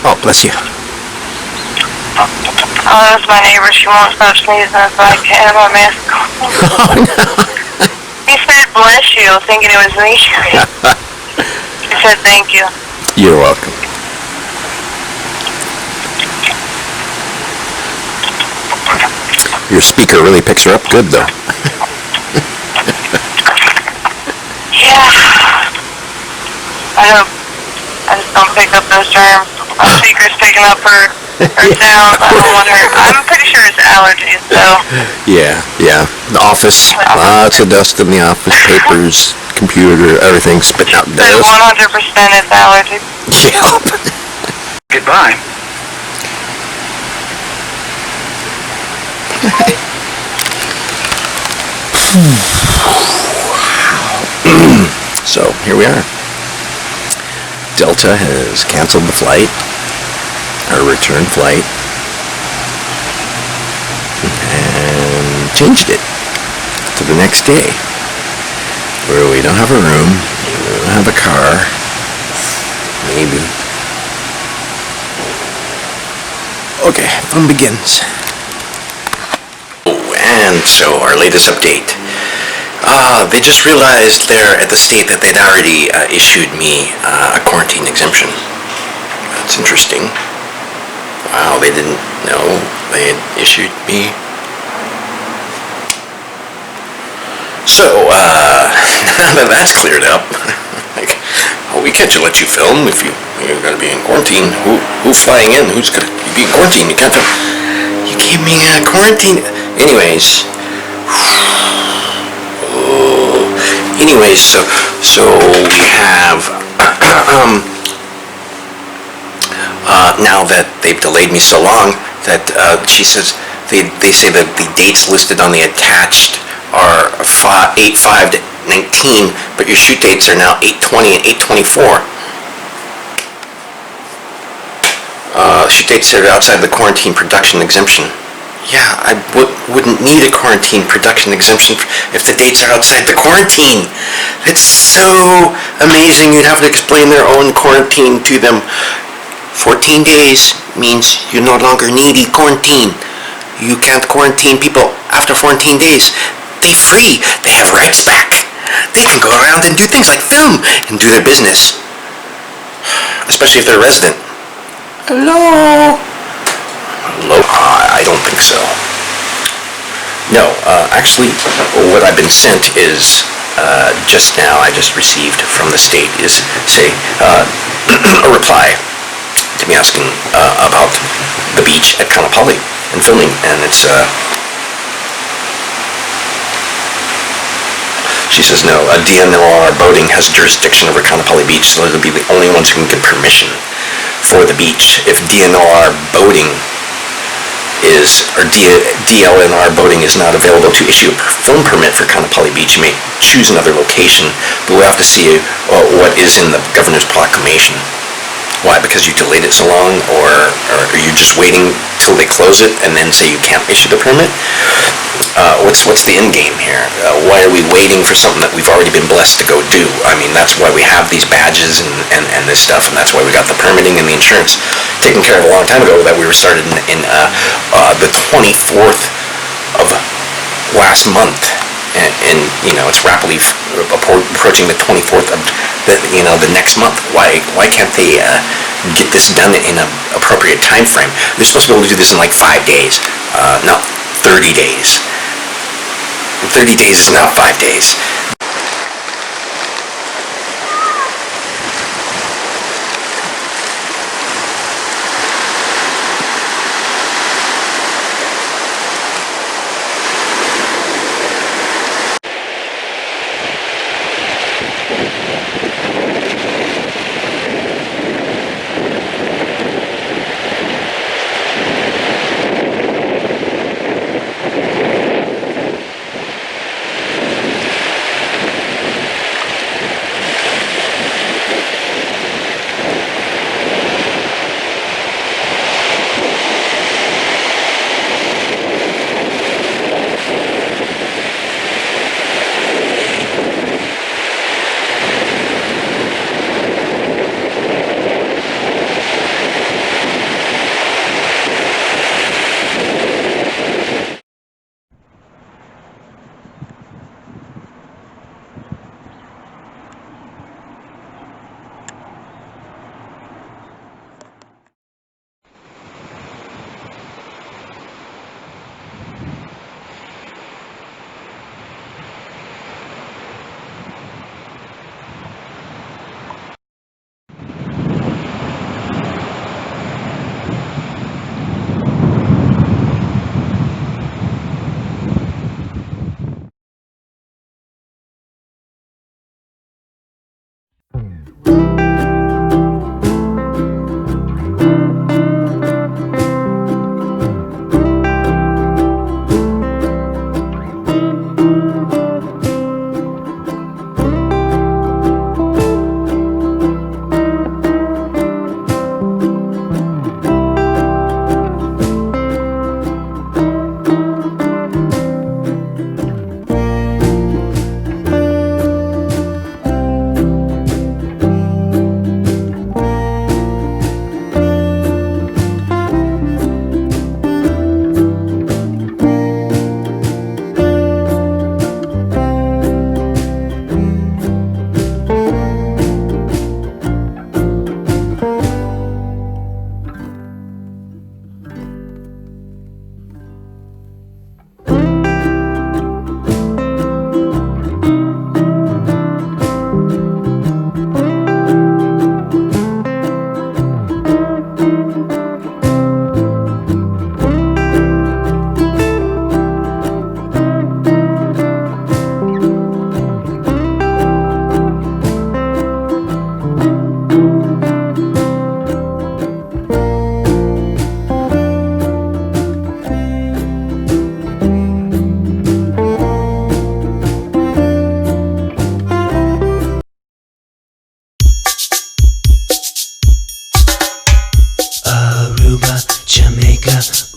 Oh, bless you. Oh, that's my neighbor. She won't stop sneezing, so I can't have my mask on. Oh, no. He said, bless you, thinking it was me. He said, thank you. You're welcome. Your speaker really picks her up good, though. Yeah. I just don't pick up those germs. My speaker's picking up her sounds. I don't want her. I'm pretty sure it's allergies, so. Yeah. The office, lots of dust in the office, papers, computer, everything spitting out But dust. 100% it's allergies. Yeah. Goodbye. So, here we are. Delta has canceled the flight, our return flight, and changed it to the next day, where we don't have a room, we don't have a car, maybe. Okay, fun begins. Oh, and so our latest update. They just realized there at the state that they'd already issued me a quarantine exemption. That's interesting. Wow, they didn't know they had issued me. So, now that that's cleared up, like, oh, we can't just let you film if you're gonna be in quarantine. Who's flying in? Who's gonna be in quarantine? You can't film. You gave me a quarantine. Anyways. So we have now that they've delayed me so long that she says they say that the dates listed on the attached are 8/5 to 19, but your shoot dates are now 8/20 and 8/24. Shoot dates that are outside the quarantine production exemption. Yeah, I wouldn't need a quarantine production exemption if the dates are outside the quarantine. It's so amazing. You'd have to explain their own quarantine to them. 14 days means you no longer need a quarantine. You can't quarantine people after 14 days. They're free. They have rights back. They can go around and do things like film and do their business. Especially if they're a resident. Hello? I don't think so. No, actually, what I've been sent is just now, I just received from the state is, say, a reply to me asking about the beach at Kanapali and filming, and it's, she says, no, DNR boating has jurisdiction over Kanapali Beach, so they'll be the only ones who can get permission for the beach. If DNR boating or DLNR boating is not available to issue a film permit for Kanapali Beach, you may choose another location, but we'll have to see what is in the governor's proclamation. Why? Because you delayed it so long, or are you just waiting till they close it and then say you can't issue the permit? What's the end game here? Why are we waiting for something that we've already been blessed to go do? I mean, that's why we have these badges and this stuff, and that's why we got the permitting and the insurance taken care of a long time ago, that we were started in the 24th of last month. And you know, it's rapidly approaching the 24th of the next month. Why can't they get this done in an appropriate time frame? They're supposed to be able to do this in like 5 days, not 30 days. 30 days is not 5 days.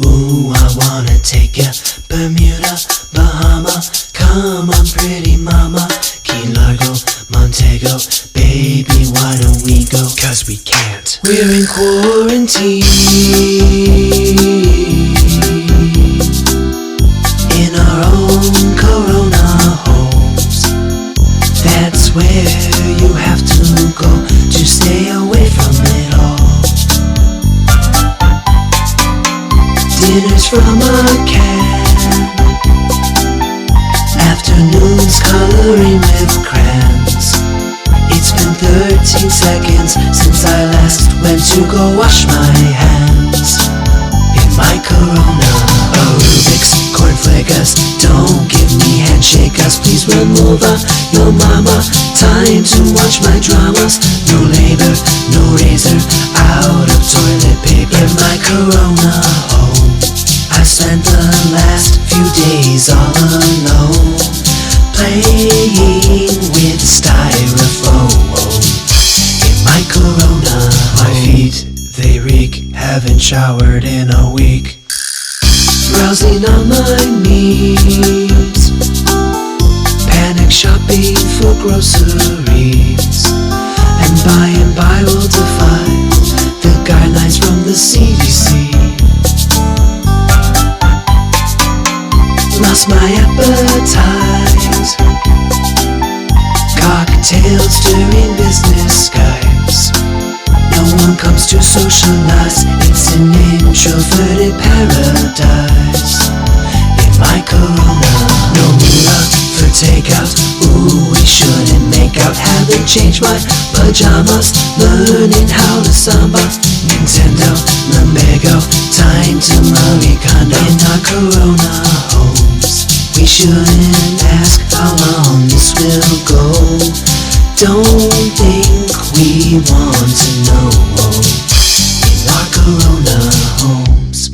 Ooh, I wanna take ya. Bermuda, Bahama, come on pretty mama. Key Largo, Montego, baby why don't we go? 'Cause we can't. We're in quarantine in our own Corona homes. That's where you have to go to stay away from it all. Dinners from a can, afternoons coloring with crayons. It's been 13 seconds since I last went to go wash my hands. In my Corona aerobics, cornflake us, don't give me handshake us. Please run over your mama, time to watch my dramas. No labor, no razor, out of toilet paper. In my Corona home, I spent the last few days all alone, playing with styrofoam. In my Corona home, my feet, they reek, haven't showered in a week. Browsing on my memes, panic shopping for groceries, and by will defy the guidelines from the CDC. Lost my appetite, cocktails during business Skypes. No one comes to socialize, it's an introverted paradise. In my corona, no love for takeout. Ooh, we shouldn't make out. Haven't changed my pajamas, learning how to samba. Nintendo, Lumbago, time to Maui Kondo. In our corona homes, we shouldn't ask how long this will go. Don't think we want to know. In our corona homes.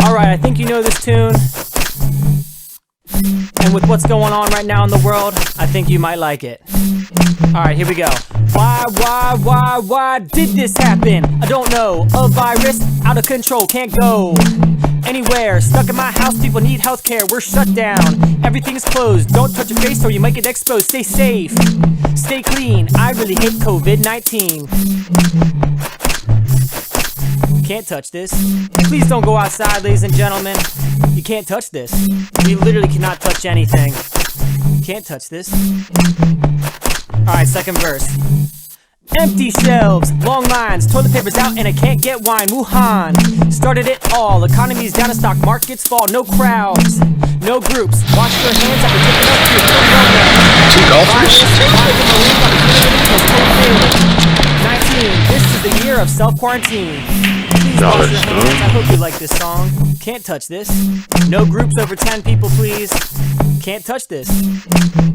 Alright, I think you know this tune. And with what's going on right now in the world, I think you might like it. Alright, here we go. Why did this happen? I don't know. A virus out of control, can't go anywhere. Stuck in my house, people need healthcare. We're shut down, everything's closed. Don't touch your face or you might get exposed. Stay safe, stay clean. I really hate COVID-19. Can't touch this. Please don't go outside, ladies and gentlemen. You can't touch this. You literally cannot touch anything. Can't touch this. Alright, second verse. Empty shelves, long lines, toilet paper's out and I can't get wine. Wuhan started it all. Economy's down and stock markets fall. No crowds, no groups. Wash your hands after taking up to your golfers. 19. This is the year of self-quarantine. Please wash your hands. I hope you like this song. Can't touch this. No groups over 10 people, please. Can't touch this.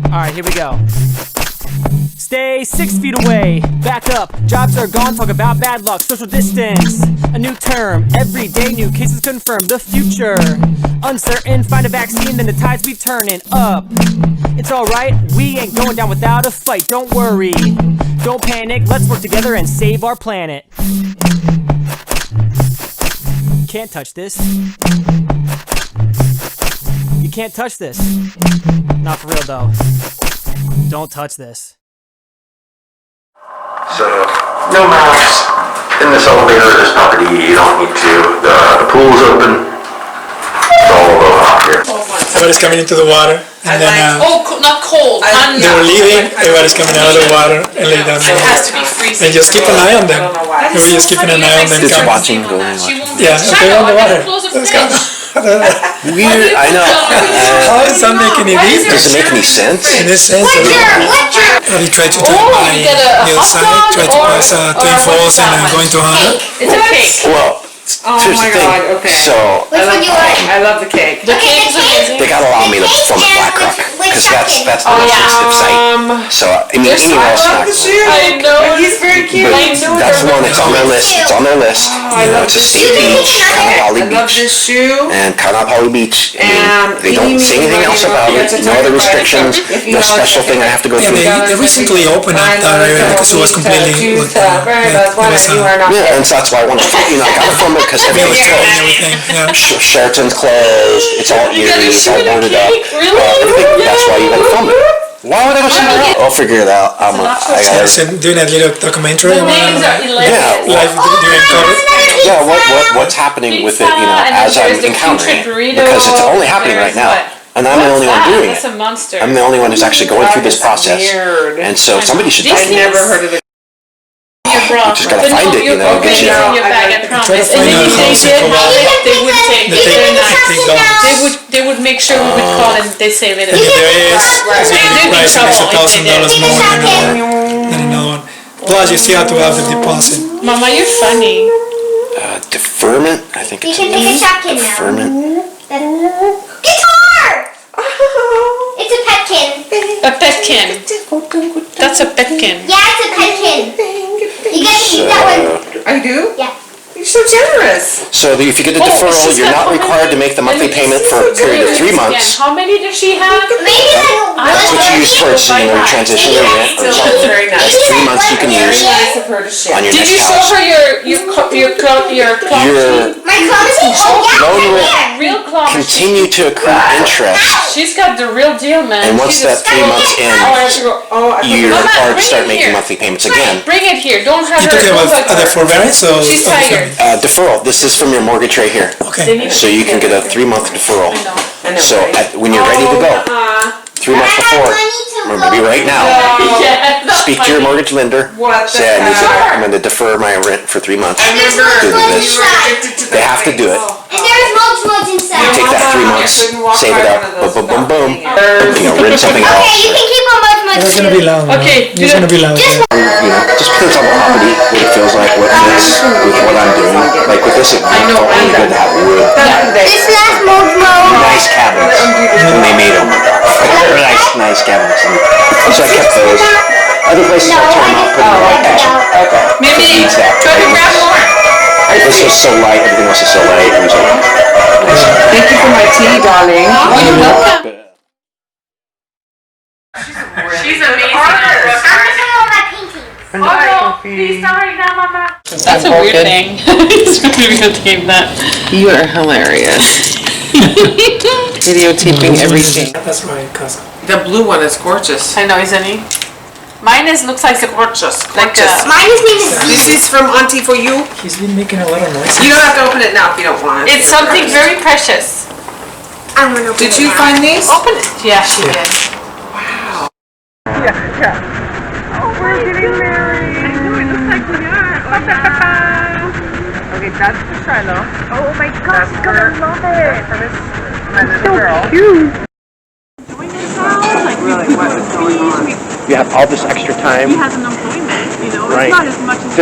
Alright, here we go. Stay 6 feet away, back up, jobs are gone, talk about bad luck, social distance, a new term, every day new cases confirmed, the future, uncertain, find a vaccine, then the tides be turning up, it's alright, we ain't going down without a fight, don't worry, don't panic, let's work together and save our planet. Can't touch this. You can't touch this. Not for real though. Don't touch this. So, no masks in this elevator, this property, you don't need to. The pool's open. It's all Aloha here. Everybody's coming into the water, and then not cold. they were leaving. Everybody's coming out of the water and lay down. It has to be freezing. And just keep an eye on them. We're just keeping an eye on them. Just watching, going on. Yeah, okay, on the water. Let's go. Weird, I know. How does that make any difference? Does it make any sense? In this sense, have you tried to drive by the other side? Try to pass Twin Falls and going to Hana? It's a cake. Well, Oh here's my the thing. God, okay. So, I love the cake. The cake is amazing. they gotta allow me to film at Black Rock, because that's the most sensitive site. So, I mean, anywhere else not. I know. He's very cute. But that's the one that's on their list. It's on their list. You know, it's a state beach, Kaanapali I love this Beach. shoe. And Kaanapali Beach, I And mean, they don't say anything else about it. No other restrictions. No special thing I have to go Yeah, through. they recently opened up that area because it was completely like, Yeah, and so that's why I want to, I gotta film it because everything's closed. Sheraton's closed. It's all eerie. It's all boarded up. That's why you gotta film it. Why would I go somewhere else? I'll figure it out. I gotta. Doing that little documentary. Yeah. Live during COVID. Yeah. What's happening with it? As I'm encountering it, because it's only happening right now. And I'm the only one doing it. I'm the only one who's actually going through this process. And so somebody should I've never heard of it. You just gotta find it, get you. Your bag, I promise. And then they would take. They would make sure we would call and they say later. There is. The price is $1,000 more than another one. Plus, you still have to have the deposit. Mama, you're funny. Deferment. I think it's deferment. Guitar! It's a petkin. A petkin. That's a petkin. Yeah, it's a petkin. You get to keep that one. I do? Yeah. You're so generous. nervous. So if you get the deferral, you're not required to make the monthly payment for a period of 3 months. How many does she have? Maybe That's what you use towards, your transition to rent. That's 3 months you can use on your Did next you show house. her your clock Your my clumsy? Oh, yeah, loan will real clock? continue to accrue interest, She's got the real deal, man. and once She's that 3 months in, you're Mama, required to bring start it making here. monthly payments again. Bring it here. Don't have You her. talking don't about touch the her. forbearance or? She's tired. Deferral, this is from your mortgage right here. Okay. So you can get a 3-month deferral. So when you're ready to go, 3 months before, or maybe right now, speak to your mortgage lender, say I'm going to defer my rent for 3 months. Do this. They have to do it. And there's mulch inside. You take that 3 months, save it up, boom, boom, boom, boom. Rent something else. Okay, you can keep on mulch It's gonna be long. Okay, It's gonna be long. Just depends on the property, what it feels like, what fits with what I'm doing. Like with this, it felt really good to have wood. This last mulch Nice cabinets, and they made them. They're nice cabinets. And so I kept those. Other places I tore them out, put them in my kitchen. Maybe Needs that. try to grab more. This was so light, everything else is so light. It was like, Thank you for my tea, darling. Oh, you're welcome. She's amazing. Oh no, please not right now, Mama. That's a weird thing. It's really good to give that. You are hilarious. Videotaping everything. That's my cousin. The blue one is gorgeous. I know, isn't he? Mine looks like gorgeous. Gorgeous. Mine is named This is from Auntie for you. He's been making a lot of noise. You don't have to open it now if you don't want it. It's something very precious. I'm gonna open Did it you now. find these? Open it. Yeah, she did. We're getting married. I know, it looks like we are. Okay, that's for Shiloh. Oh my gosh, she's gonna love it. For this little girl. Cute. Really, what is going on? you have all this extra time. He has an employment, you know. Right. It's not as much as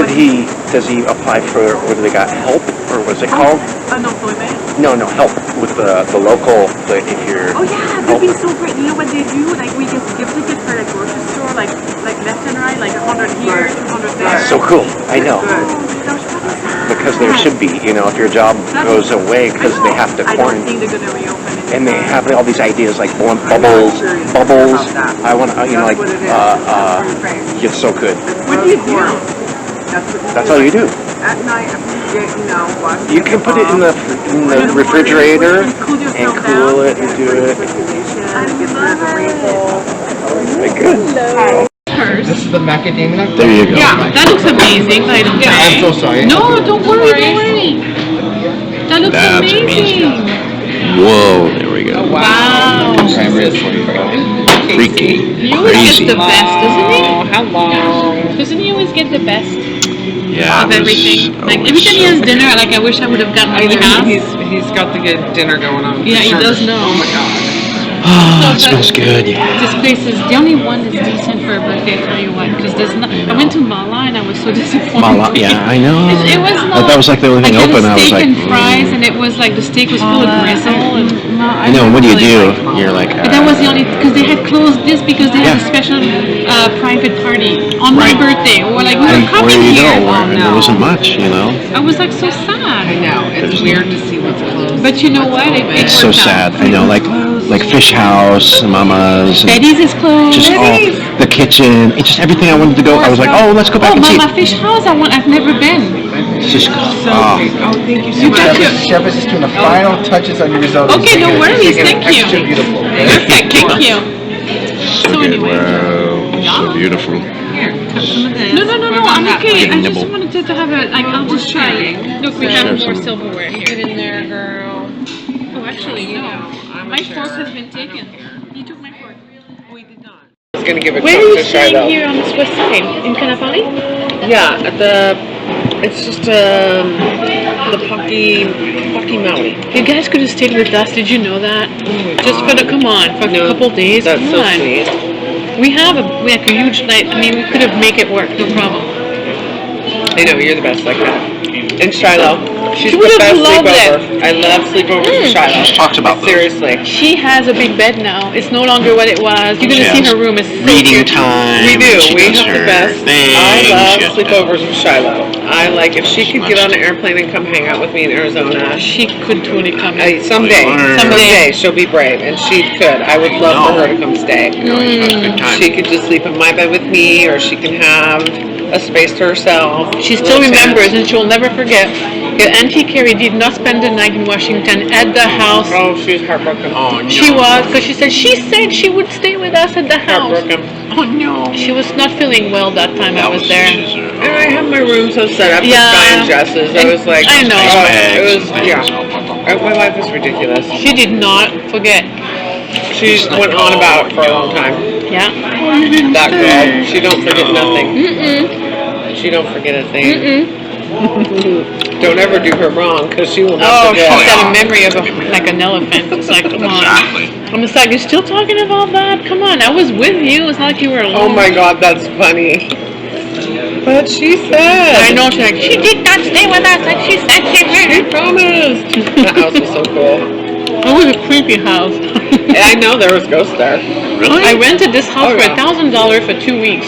Does he apply for, what do they got, help, or what's it called? unemployment. No, help with the local, if you're. Oh yeah, that'd be so great. You know what they do? Like we get gift tickets for the grocery store, like left and right, like 100 here, 200 there. So cool, I know. Because there should be, if your job goes away because they have to I don't quarantine. think they're gonna reopen it. And they have all these ideas like blowing bubbles. I want to, it's so good. What do you do? That's all you do. At night, wash You can put it in the refrigerator and cool it and do it. Very good. This is the macadamia nut? There you go. Yeah, that looks amazing. I'm so sorry. No, don't worry. That looks That's amazing. Whoa, there we go. Wow. Freaky. He always Crazy. gets the best, doesn't he? Hello. Doesn't he always get the best Yeah. of everything? Like every time he has dinner, I wish I would have gotten what he has. He's got the good dinner going on. Yeah, he does know. Oh my god. Oh, it smells good. Yeah. This place is the only one that's decent for a birthday. I tell you what, because there's not. I went to Mala and I was so disappointed. Yeah, I know. It was not. That was like the only thing open. I was like, steak and fries, and it was like the steak was full of gristle. And I know. What do you do? You're like. but that was the only because they had closed this because they had a special private party on my birthday. Or like we were And coming where you here. go? And there wasn't much, I was like so sad. I know. It's weird to see what's closed. But you know what? It It's so worked out. sad. I know. Like Fish House, Mama's. And Betty's is closed. just all the kitchen. It's just everything I wanted to go. I was like, oh, let's go back and see. Mama Fish House. I've never been. It's just. Thank you so much. Chef is just doing the final touches on your risotto. Okay, no worries. Thank you. Extra beautiful. Perfect. Thank you. So anyway. Wow, so beautiful. Here, have some of this. No, I'm okay. I just wanted to have I'll just try it. Look, we have more silverware here. Get in there, girl. Oh, actually, no. My fork has been taken. You took my fork. We did not. I was gonna give a Where are cook you to staying Shiloh. here on the Swiss side? In Kanapali? Yeah, it's just the Pocky Maui. You guys could have stayed with us. Did you know that? Just for a couple days. That's Come so on. sweet. We have a huge night. I mean, we could have make it work. No problem. I know, you're the best like that. And Shiloh. She's She would the have best loved sleepover. it. I love sleepovers with Shiloh. She talks about those. Seriously. She has a big bed now. It's no longer what it was. You're gonna see her room is so Reading cute. time. We do. She We does have the her best. thing. I love She has- sleepovers with Shiloh. I like if she could get on an airplane and come hang out with me in Arizona. She could totally come. Someday she'll be brave, and she could. I would love for her to come stay. She could just sleep in my bed with me, or she can have a space to herself. She still remembers, and she will never forget. Auntie Carrie did not spend the night in Washington at the house. Oh, she was heartbroken. Oh, no. She was, because she said she would stay with us at the house. Heartbroken. Oh, no. She was not feeling well that time I was there. And I have my room so set up with Yeah. Guy and Jess's. I was like, I know. oh, it was, yeah. My wife was ridiculous. She did not forget. She went on about it for a long time. Yeah. That girl, she don't forget nothing. Mm-mm. She don't forget a thing. Mm-mm. Don't ever do her wrong, because she will not Oh, forget. she's got a memory of like an elephant. It's like, come on. I'm just like, you're still talking about that? Come on, I was with you. It's not like you were alone. Oh my God, that's funny. But she said. I know, she's like, she did not stay with us, and she said she would. She promised. That house was so cool. It was a creepy house. I know there was ghosts there. Really? I rented this house for $1,000 for 2 weeks.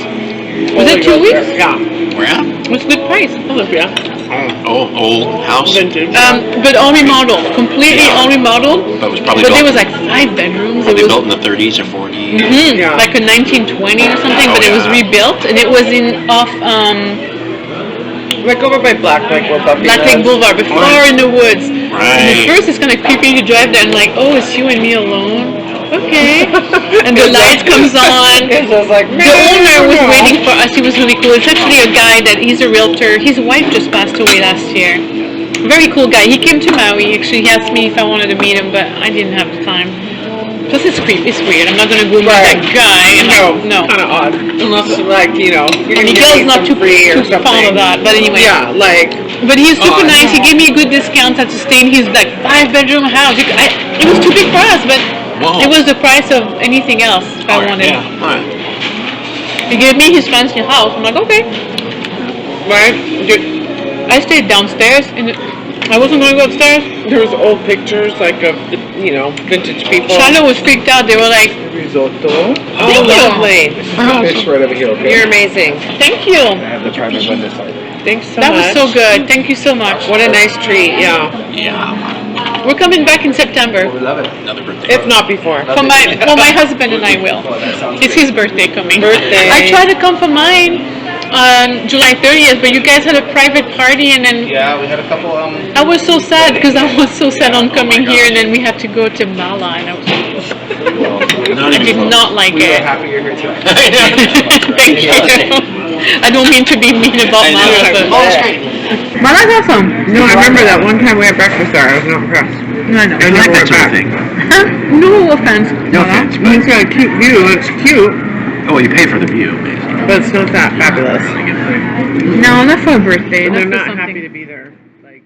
Was it 2 weeks? Yeah. Where at? It was a good price. Olympia. Oh, old house. Vintage. But all remodeled, completely all remodeled. But it was probably But built, there was like 5 bedrooms. probably It was built in the 30s or 40s. Yeah. like a 1920 or something, Oh, but it was yeah. rebuilt, and it was in off Like over by Black Lake where Buffy Black Lake lives. Boulevard, but far in the woods. And at Right. first, it's kind of creepy to drive there and like, oh, it's you and me alone. Okay. And the light comes on. It's just like, The owner was waiting for us. He was really cool. It's actually a guy that he's a realtor. His wife just passed away last year. Very cool guy. He came to Maui. Actually, he asked me if I wanted to meet him, but I didn't have the time. Plus, it's creepy. It's weird. I'm not gonna go meet that guy. And no. Kind of odd. Unless, like, you know, you And can Miguel's get not too free or fond something. of that. But anyway. Yeah, like. But he's super Oh, nice. He gave me a good discount to stay in his like 5-bedroom house. It was too big for us, but Whoa. it was the price of anything else if I wanted. Yeah. Right. He gave me his fancy house. I'm like, okay. Right? I stayed downstairs, and I wasn't going to go upstairs. There was old pictures, like, of, you know, vintage people. Shiloh was freaked out. They were like, Risotto. Oh, Thank you. lovely. Fish right over here, okay? You're amazing. thank you. I have to try my best this side. Thanks so That much. was so good. Thank you so much. What a nice treat, yeah. Yeah. We're coming back in September. We love it. Another birthday. If not before. For my husband and I will. It's his birthday coming. Birthday. I tried to come for mine on July 30th, but you guys had a private party, and then Yeah, we had a couple, I was so sad because I was so sad on coming here, and then we had to go to Mala, and I was Not I even did close. not like we were it. happy you're here tonight. Thank you. I don't mean to be mean about I know. Mala, but Oh, it's great. But that's awesome. No, I remember that one time we had breakfast there. I was not impressed. no, I know. I like that sort of thing. No offense. No offense, It's but got a cute view. It's cute, oh, you pay for the view, basically. but it's not that fabulous. No, not for a birthday. And That's they're for not happy something. to be there. Like.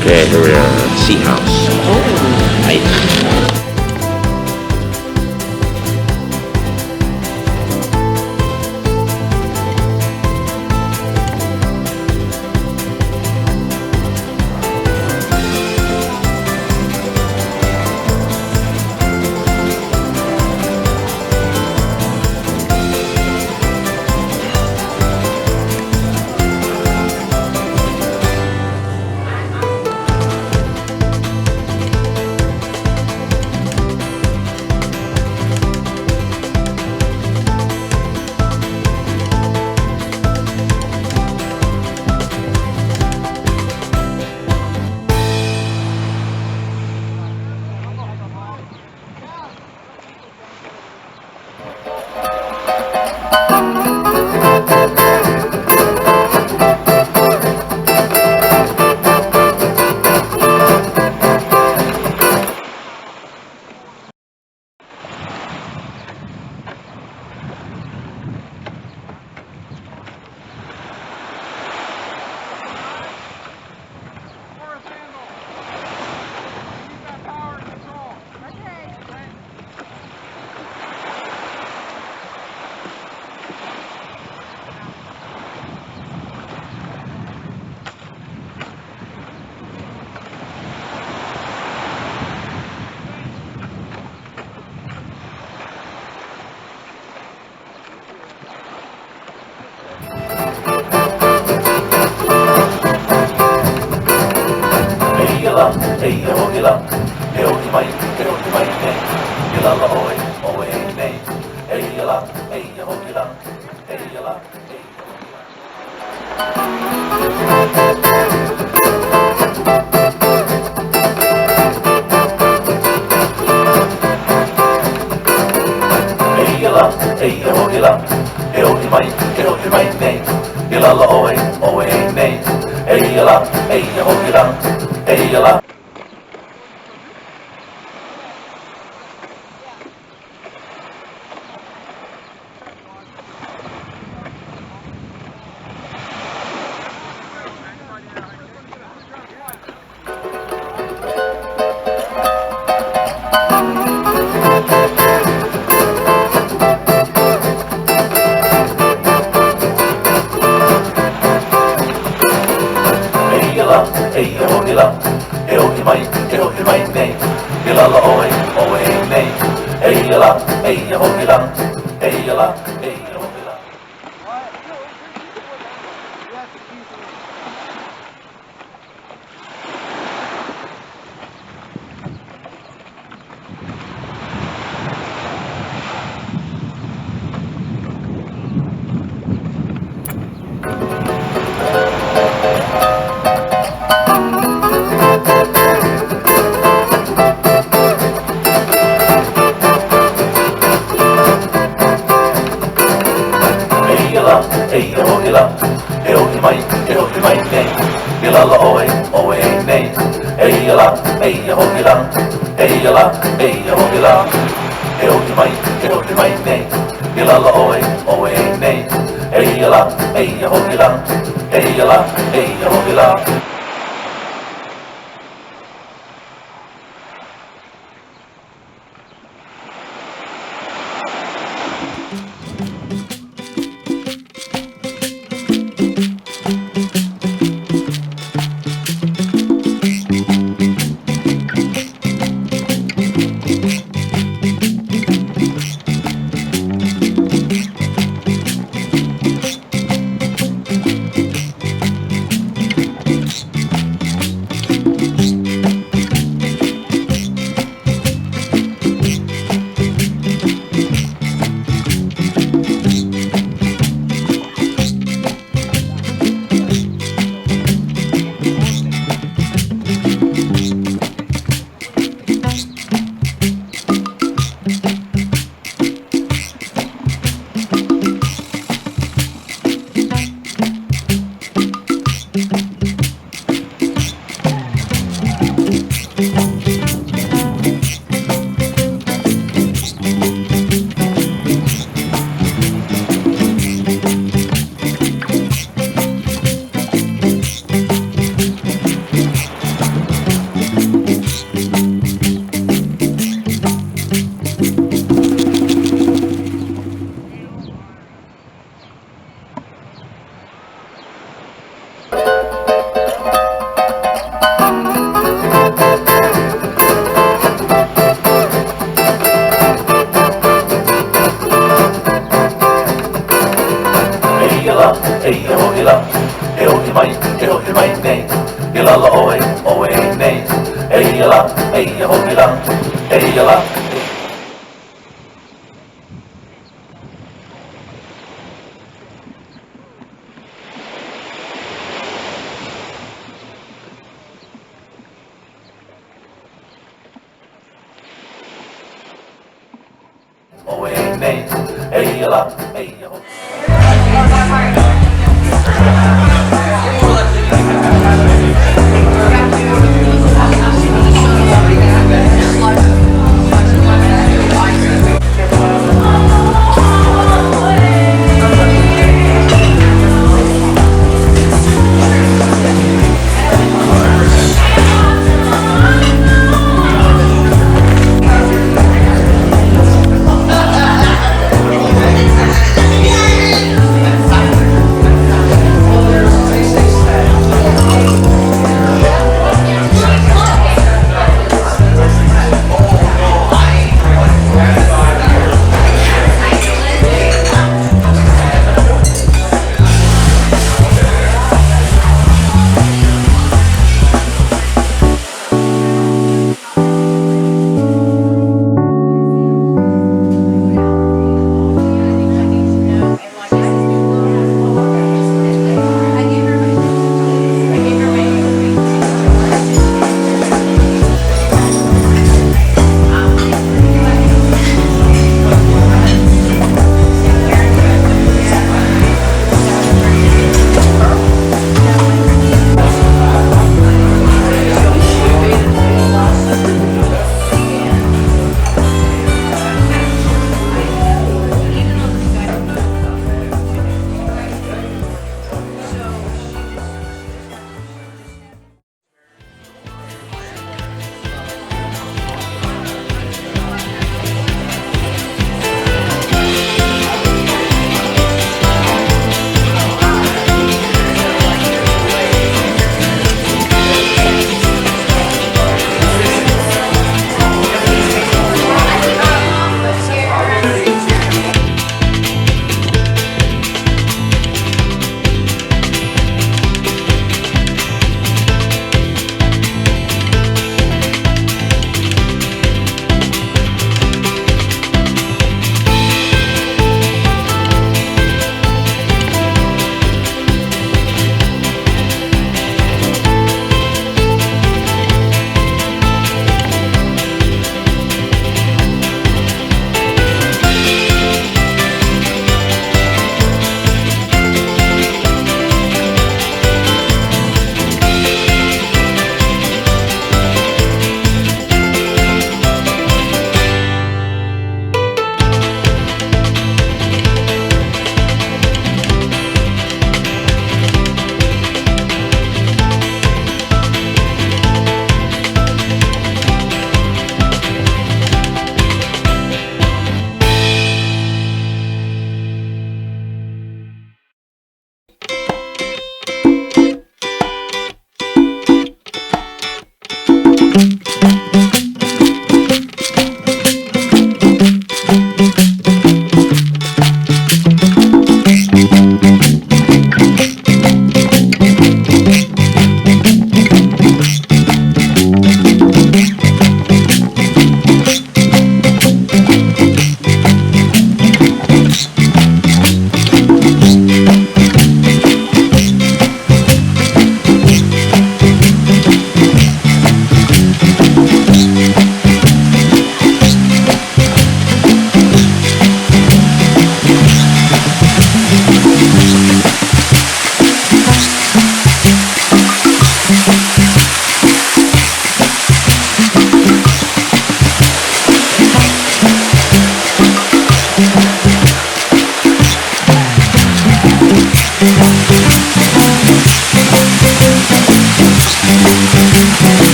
Okay, here we are at Sea House. Oh, nice.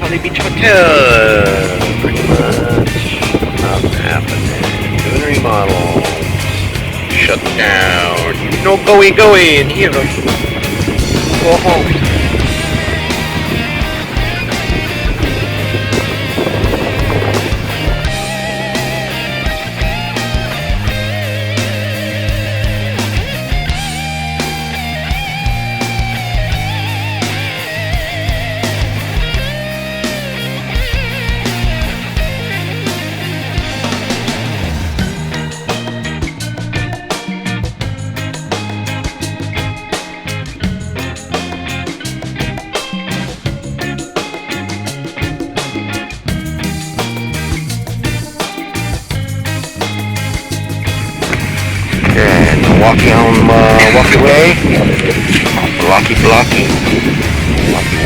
Honey Beach Hotel. Pretty much. Nothing happening. Doing remodel. Shut down. No going. Here. Go home. Walking on walkie way. Blocky.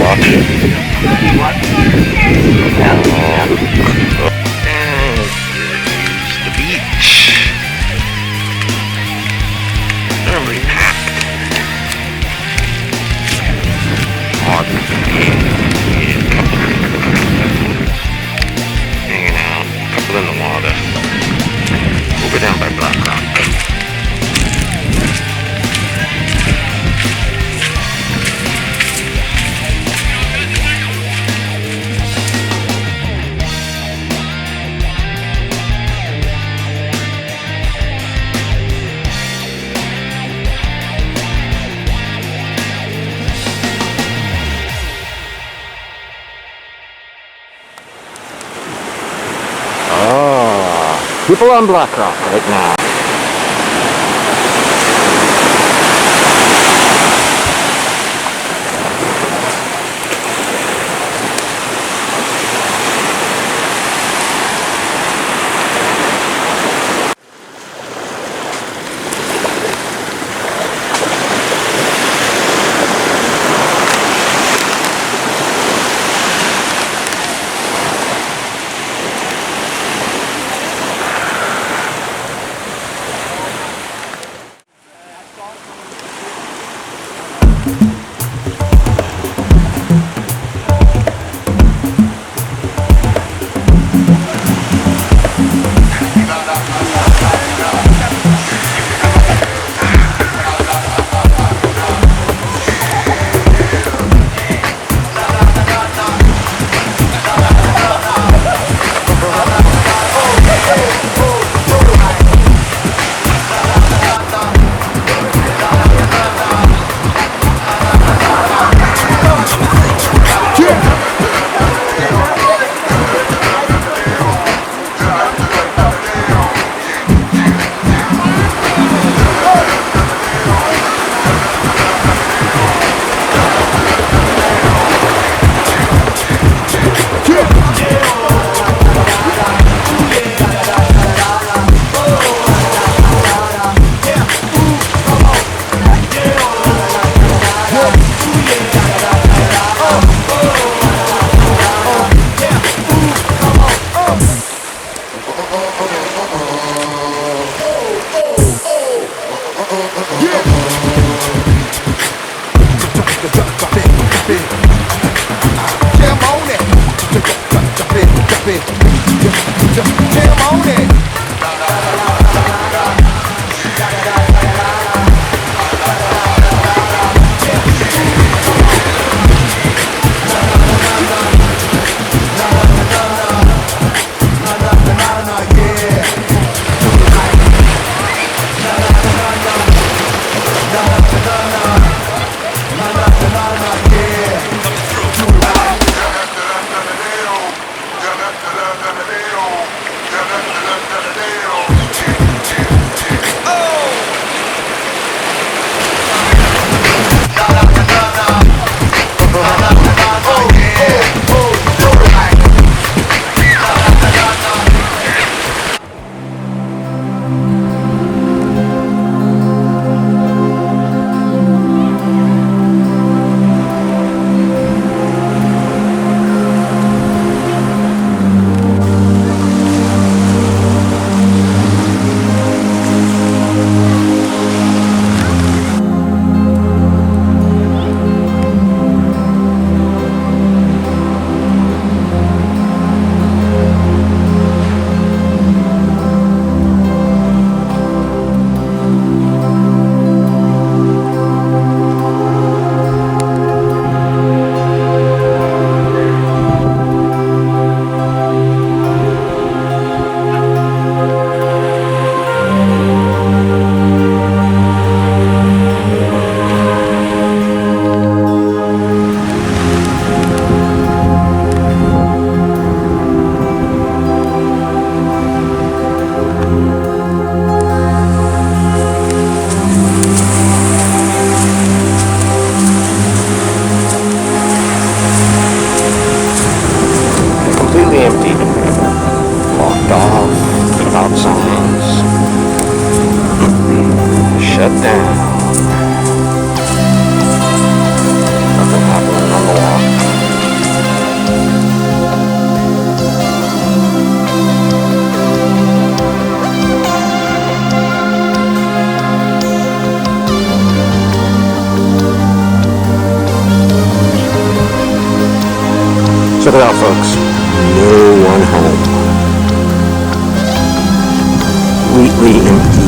Walkie. And here's the beach. Really packed. Hanging out. Couple in the water. Over down by Black Rock. People on Black Rock right now. empty. Locked off. Without signs. Shut down. Nothing happening on the walk. Check it out, folks. No one home. Completely empty.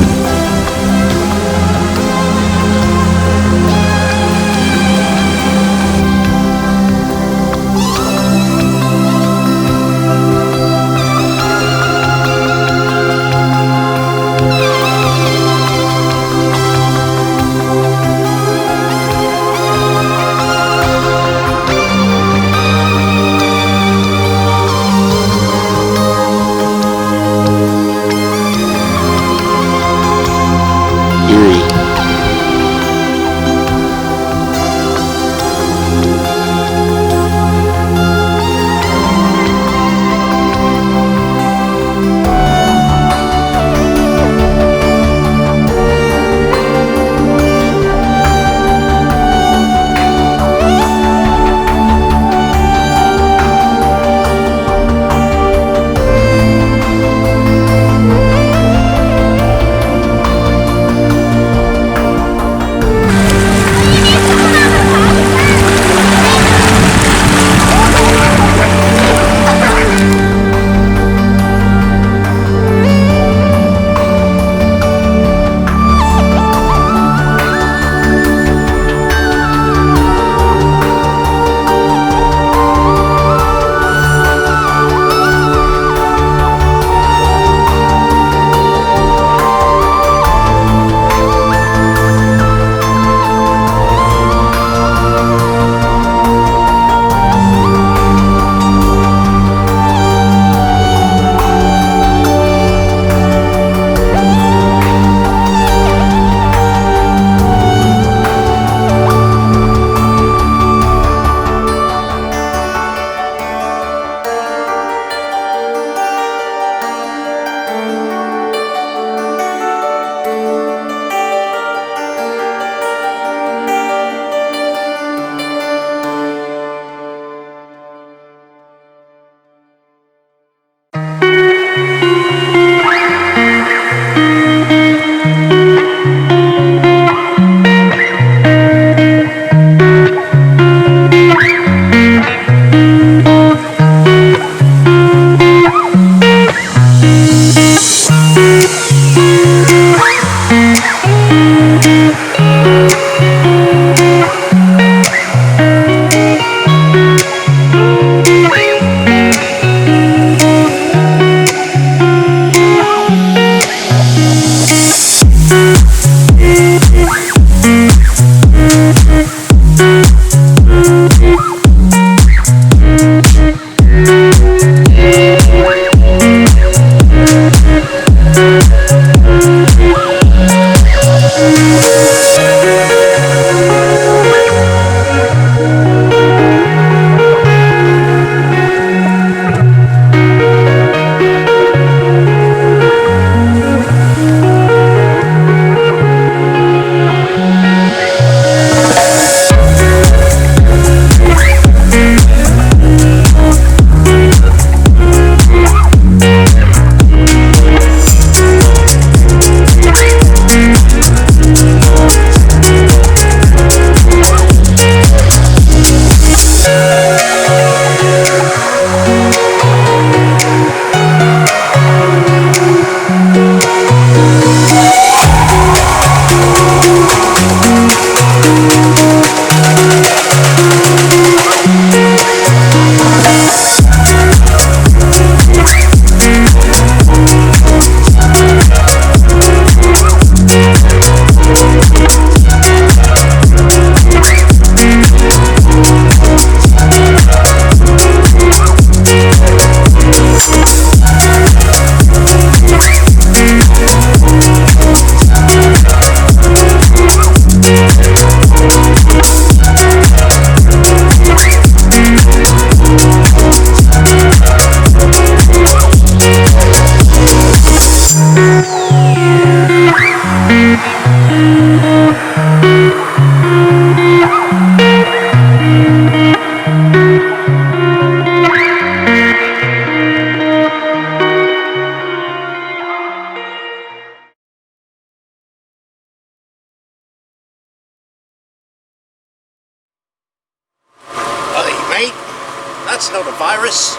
not a virus.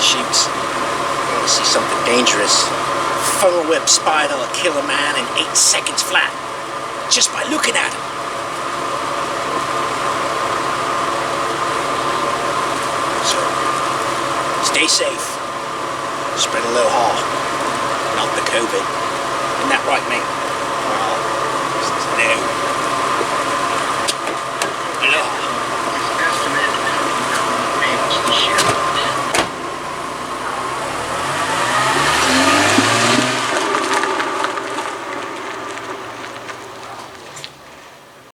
Shoot. You want to see something dangerous? Funnel web spider will kill a man in 8 seconds flat. Just by looking at him. So, stay safe. Spread aloha. Not the COVID. Isn't that right, mate? Well, no.